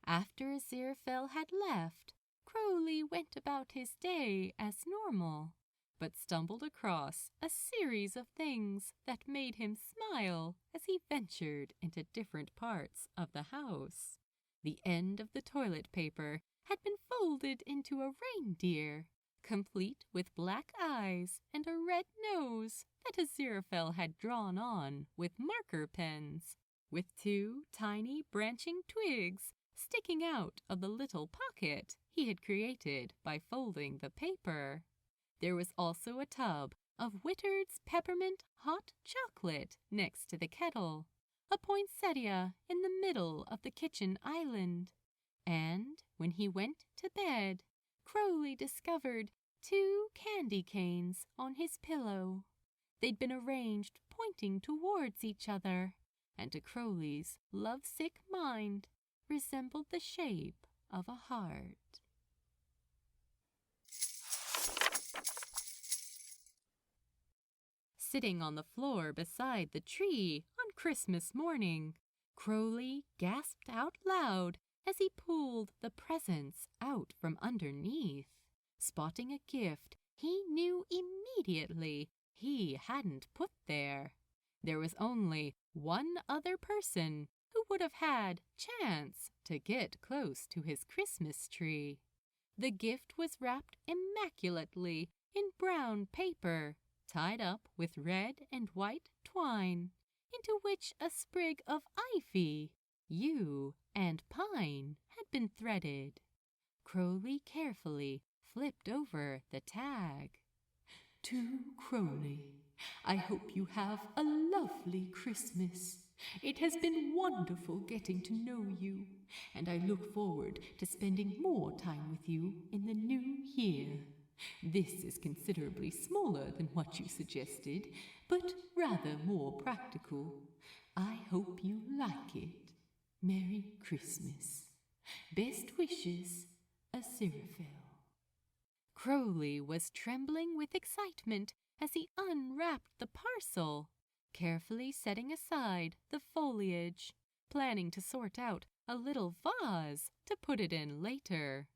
Speaker 3: After Aziraphale had left, Crowley went about his day as normal, but stumbled across a series of things that made him smile as he ventured into different parts of the house. The end of the toilet paper had been folded into a reindeer, complete with black eyes and a red nose that Aziraphale had drawn on with marker pens, with 2 tiny branching twigs sticking out of the little pocket he had created by folding the paper. There was also a tub of Wittard's peppermint hot chocolate next to the kettle, a poinsettia in the middle of the kitchen island, and when he went to bed, Crowley discovered 2 candy canes on his pillow. They'd been arranged pointing towards each other, and to Crowley's lovesick mind resembled the shape of a heart. Sitting on the floor beside the tree on Christmas morning, Crowley gasped out loud as he pulled the presents out from underneath, spotting a gift he knew immediately he hadn't put there. There was only one other person who would have had chance to get close to his Christmas tree. The gift was wrapped immaculately in brown paper, tied up with red and white twine, into which a sprig of ivy, yew, and pine had been threaded. Crowley carefully flipped over the tag. To Crowley, I hope you have a lovely Christmas. It has been wonderful getting to know you, and I look forward to spending more time with you in the new year. This is considerably smaller than what you suggested, but rather more practical. I hope you like it. Merry Christmas. Best wishes, Aziraphale. Crowley was trembling with excitement as he unwrapped the parcel, carefully setting aside the foliage, planning to sort out a little vase to put it in later.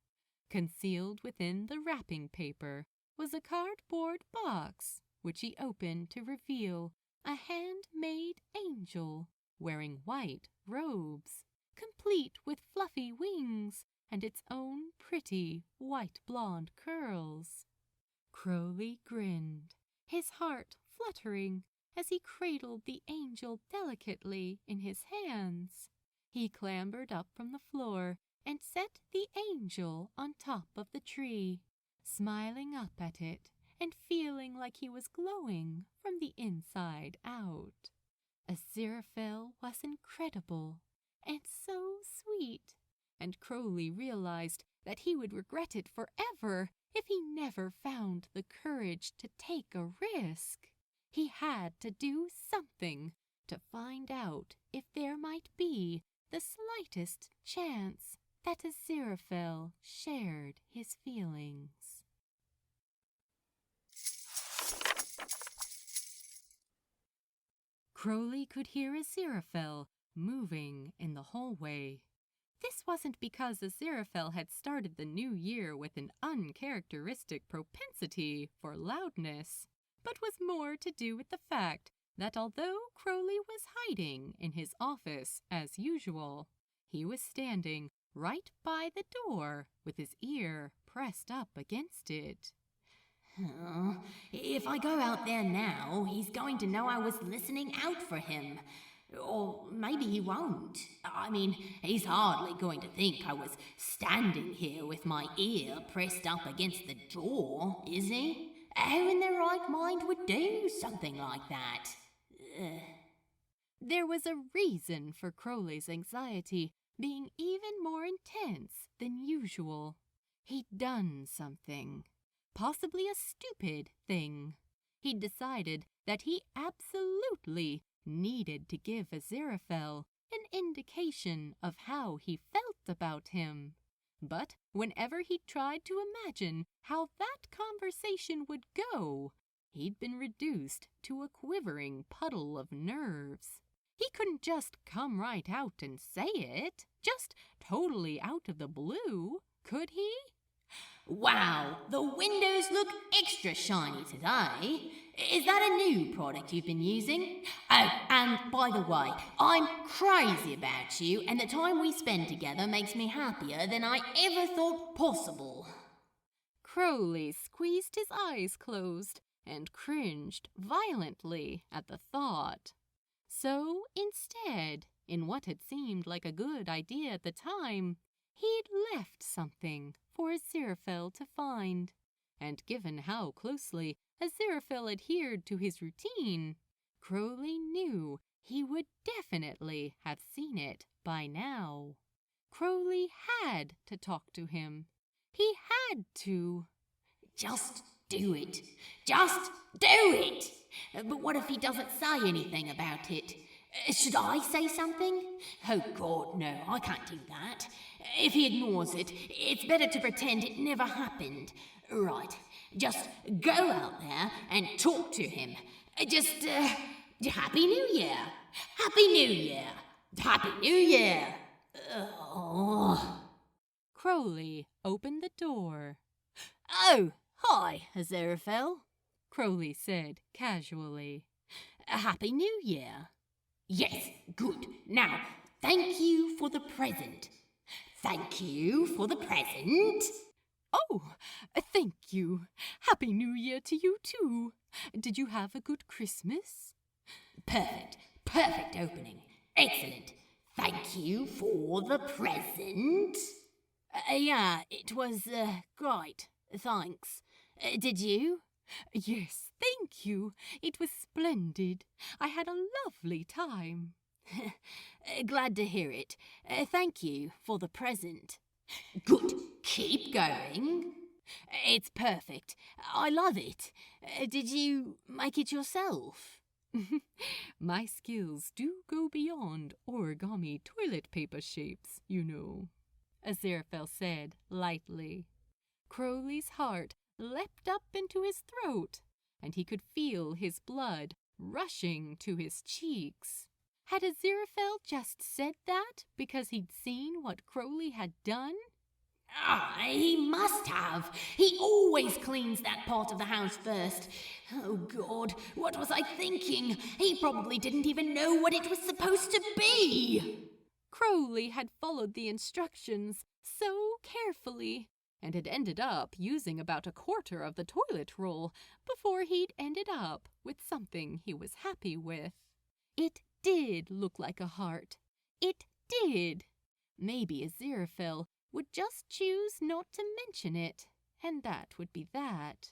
Speaker 3: Concealed within the wrapping paper was a cardboard box, which he opened to reveal a handmade angel wearing white robes, complete with fluffy wings and its own pretty white blonde curls. Crowley grinned, his heart fluttering as he cradled the angel delicately in his hands. He clambered up from the floor and set the angel on top of the tree, smiling up at it and feeling like he was glowing from the inside out. Aziraphale was incredible and so sweet, and Crowley realized that he would regret it forever if he never found the courage to take a risk. He had to do something to find out if there might be the slightest chance that Aziraphale shared his feelings. Crowley could hear Aziraphale moving in the hallway. This wasn't because Aziraphale had started the new year with an uncharacteristic propensity for loudness, but was more to do with the fact that although Crowley was hiding in his office as usual, he was standing right by the door with his ear pressed up against it.
Speaker 2: If I go out there now, he's going to know I was listening out for him. Or maybe he won't. I mean, he's hardly going to think I was standing here with my ear pressed up against the door, is he? Who in their right mind would do something like that?
Speaker 3: There was a reason for Crowley's anxiety being even more intense than usual. He'd done something, possibly a stupid thing. He'd decided that he absolutely needed to give Aziraphale an indication of how he felt about him. But whenever he tried to imagine how that conversation would go, he'd been reduced to a quivering puddle of nerves. He couldn't just come right out and say it, just totally out of the blue, could he?
Speaker 2: Wow, the windows look extra shiny today. Is that a new product you've been using? Oh, and by the way, I'm crazy about you, and the time we spend together makes me happier than I ever thought possible.
Speaker 3: Crowley squeezed his eyes closed and cringed violently at the thought. So instead, in what had seemed like a good idea at the time, he'd left something for Aziraphale to find. And given how closely Aziraphale adhered to his routine, Crowley knew he would definitely have seen it by now. Crowley had to talk to him. He had to.
Speaker 2: Just do it. Just do it! But what if he doesn't say anything about it? Should I say something? Oh, God, no, I can't do that. If he ignores it, it's better to pretend it never happened. Right, just go out there and talk to him. Just, Happy New Year! Happy New Year! Happy New Year!
Speaker 3: Crowley opened the door.
Speaker 2: Oh, hi, Aziraphale,
Speaker 3: Crowley said casually.
Speaker 2: Happy New Year. Yes, good. Now, thank you for the present. Thank you for the present.
Speaker 3: Oh, thank you. Happy New Year to you too. Did you have a good Christmas?
Speaker 2: Perfect. Perfect opening. Excellent. Thank you for the present. Yeah, it was, great. Thanks. Did you?
Speaker 3: Yes, thank you. It was splendid. I had a lovely time.
Speaker 2: Glad to hear it. Thank you for the present. Good. Keep going. It's perfect. I love it. Did you make it yourself?
Speaker 3: My skills do go beyond origami toilet paper shapes, you know, Aziraphale said lightly. Crowley's heart leapt up into his throat, and he could feel his blood rushing to his cheeks. Had Aziraphale just said that because he'd seen what Crowley had done?
Speaker 2: He must have. He always cleans that part of the house first. Oh, God, what was I thinking? He probably didn't even know what it was supposed to be.
Speaker 3: Crowley had followed the instructions so carefully and had ended up using about a quarter of the toilet roll before he'd ended up with something he was happy with. It did look like a heart. It did. Maybe Aziraphale would just choose not to mention it, and that would be that.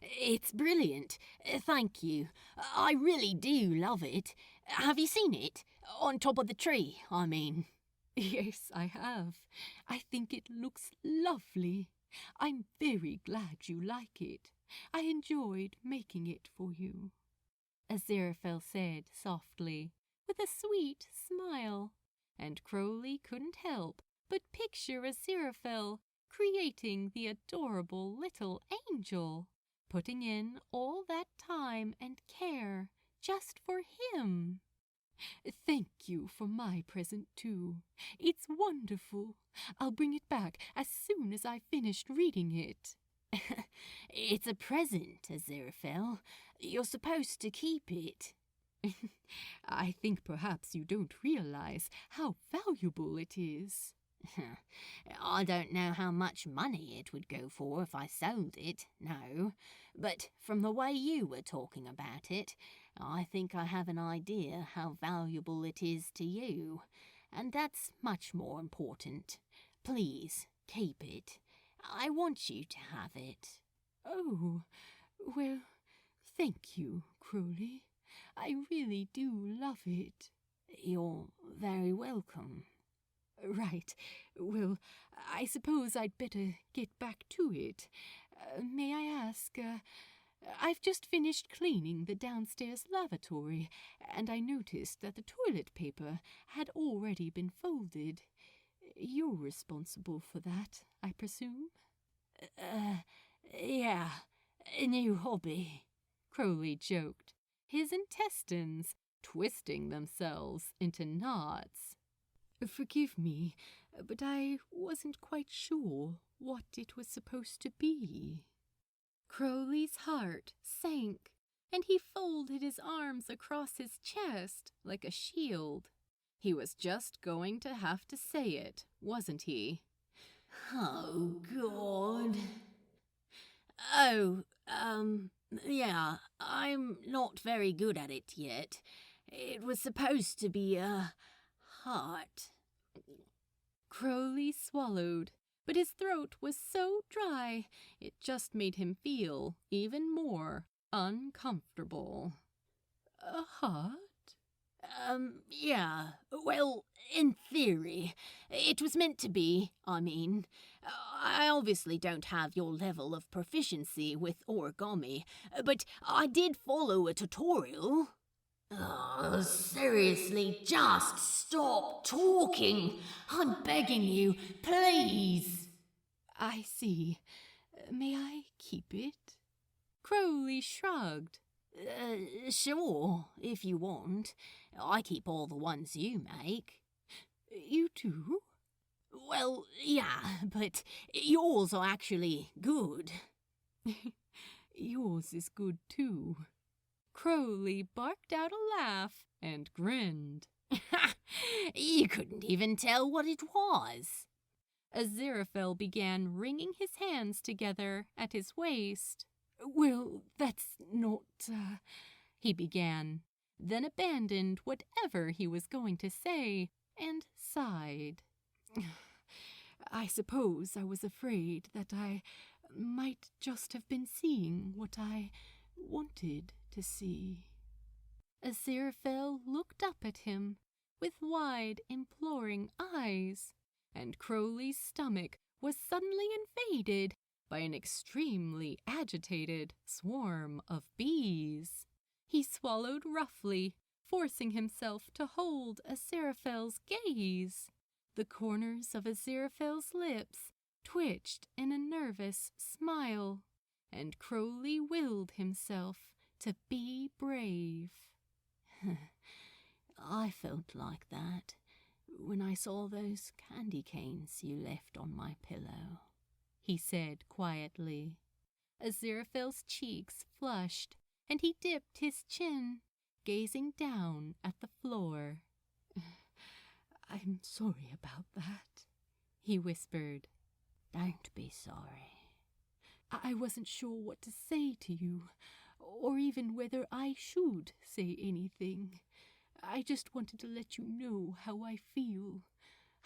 Speaker 2: It's brilliant. Thank you. I really do love it. Have you seen it? On top of the tree, I mean.
Speaker 3: Yes, I have. I think it looks lovely. I'm very glad you like it. I enjoyed making it for you, Aziraphale said softly, with a sweet smile, and Crowley couldn't help but picture Aziraphale creating the adorable little angel, putting in all that time and care just for him. Thank you for my present, too. It's wonderful. I'll bring it back as soon as I've finished reading it.
Speaker 2: It's a present, Aziraphale. You're supposed to keep it.
Speaker 3: I think perhaps you don't realize how valuable it is.
Speaker 2: I don't know how much money it would go for if I sold it, no. But from the way you were talking about it, I think I have an idea how valuable it is to you. And that's much more important. Please, keep it. I want you to have it.
Speaker 3: Oh, well, thank you, Crowley. I really do love it.
Speaker 2: You're very welcome.
Speaker 3: Right. Well, I suppose I'd better get back to it. May I ask, I've just finished cleaning the downstairs lavatory, and I noticed that the toilet paper had already been folded. You're responsible for that, I presume?
Speaker 2: Yeah, a new hobby,
Speaker 3: Crowley joked, his intestines twisting themselves into knots. Forgive me, but I wasn't quite sure what it was supposed to be. Crowley's heart sank, and he folded his arms across his chest like a shield. He was just going to have to say it, wasn't he?
Speaker 2: Oh, God. Oh, yeah, I'm not very good at it yet. It was supposed to be a heart.
Speaker 3: Crowley swallowed, but his throat was so dry it just made him feel even more uncomfortable. A heart?
Speaker 2: Yeah, well, in theory. It was meant to be, I mean. I obviously don't have your level of proficiency with origami, but I did follow a tutorial. Oh, seriously, just stop talking. I'm begging you, please.
Speaker 3: I see. May I keep it? Crowley shrugged.
Speaker 2: Sure, if you want. I keep all the ones you make.
Speaker 3: You do?
Speaker 2: Well, yeah, but yours are actually good.
Speaker 3: Yours is good too. Crowley barked out a laugh and grinned.
Speaker 2: You couldn't even tell what it was.
Speaker 3: Aziraphale began wringing his hands together at his waist. Well, that's not, he began, then abandoned whatever he was going to say and sighed. I suppose I was afraid that I might just have been seeing what I wanted to see. Aziraphale looked up at him with wide, imploring eyes, and Crowley's stomach was suddenly invaded by an extremely agitated swarm of bees. He swallowed roughly, forcing himself to hold Aziraphale's gaze. The corners of Aziraphale's lips twitched in a nervous smile, and Crowley willed himself to be brave.
Speaker 2: I felt like that when I saw those candy canes you left on my pillow,
Speaker 3: he said quietly. Aziraphale's cheeks flushed, and he dipped his chin, gazing down at the floor. I'm sorry about that, he whispered.
Speaker 2: Don't be sorry.
Speaker 3: I wasn't sure what to say to you, or even whether I should say anything. I just wanted to let you know how I feel.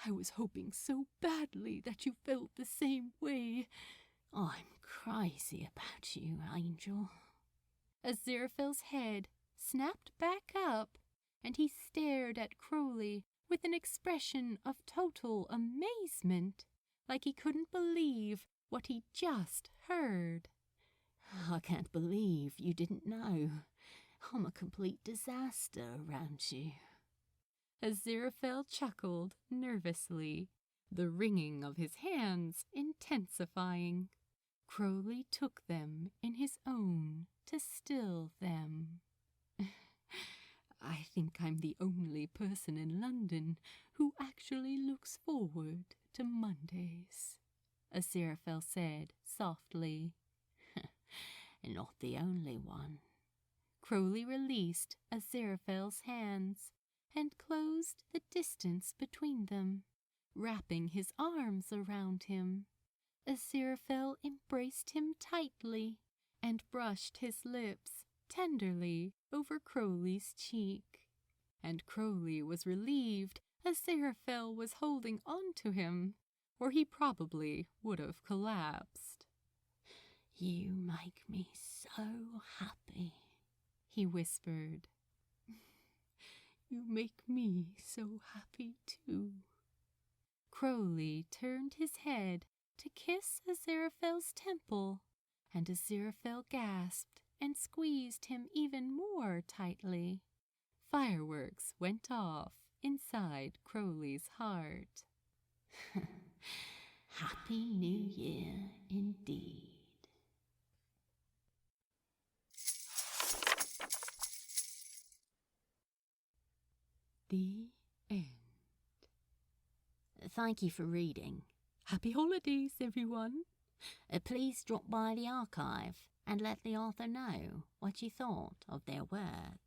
Speaker 3: I was hoping so badly that you felt the same way.
Speaker 2: I'm crazy about you, Angel.
Speaker 3: Aziraphale's head snapped back up, and he stared at Crowley with an expression of total amazement, like he couldn't believe what he just heard.
Speaker 2: I can't believe you didn't know. I'm a complete disaster around you.
Speaker 3: Aziraphale chuckled nervously, the wringing of his hands intensifying. Crowley took them in his own to still them. I think I'm the only person in London who actually looks forward to Mondays, Aziraphale said softly.
Speaker 2: Not the only one.
Speaker 3: Crowley released Aziraphale's hands and closed the distance between them, wrapping his arms around him. Aziraphale embraced him tightly and brushed his lips tenderly over Crowley's cheek. And Crowley was relieved Aziraphale was holding on to him, or he probably would have collapsed.
Speaker 2: You make me so happy,
Speaker 3: he whispered. You make me so happy too. Crowley turned his head to kiss Aziraphale's temple, and Aziraphale gasped and squeezed him even more tightly. Fireworks went off inside Crowley's heart.
Speaker 2: Happy New Year indeed.
Speaker 3: The end.
Speaker 2: Thank you for reading.
Speaker 3: Happy holidays, everyone.
Speaker 2: Please drop by the archive and let the author know what you thought of their work.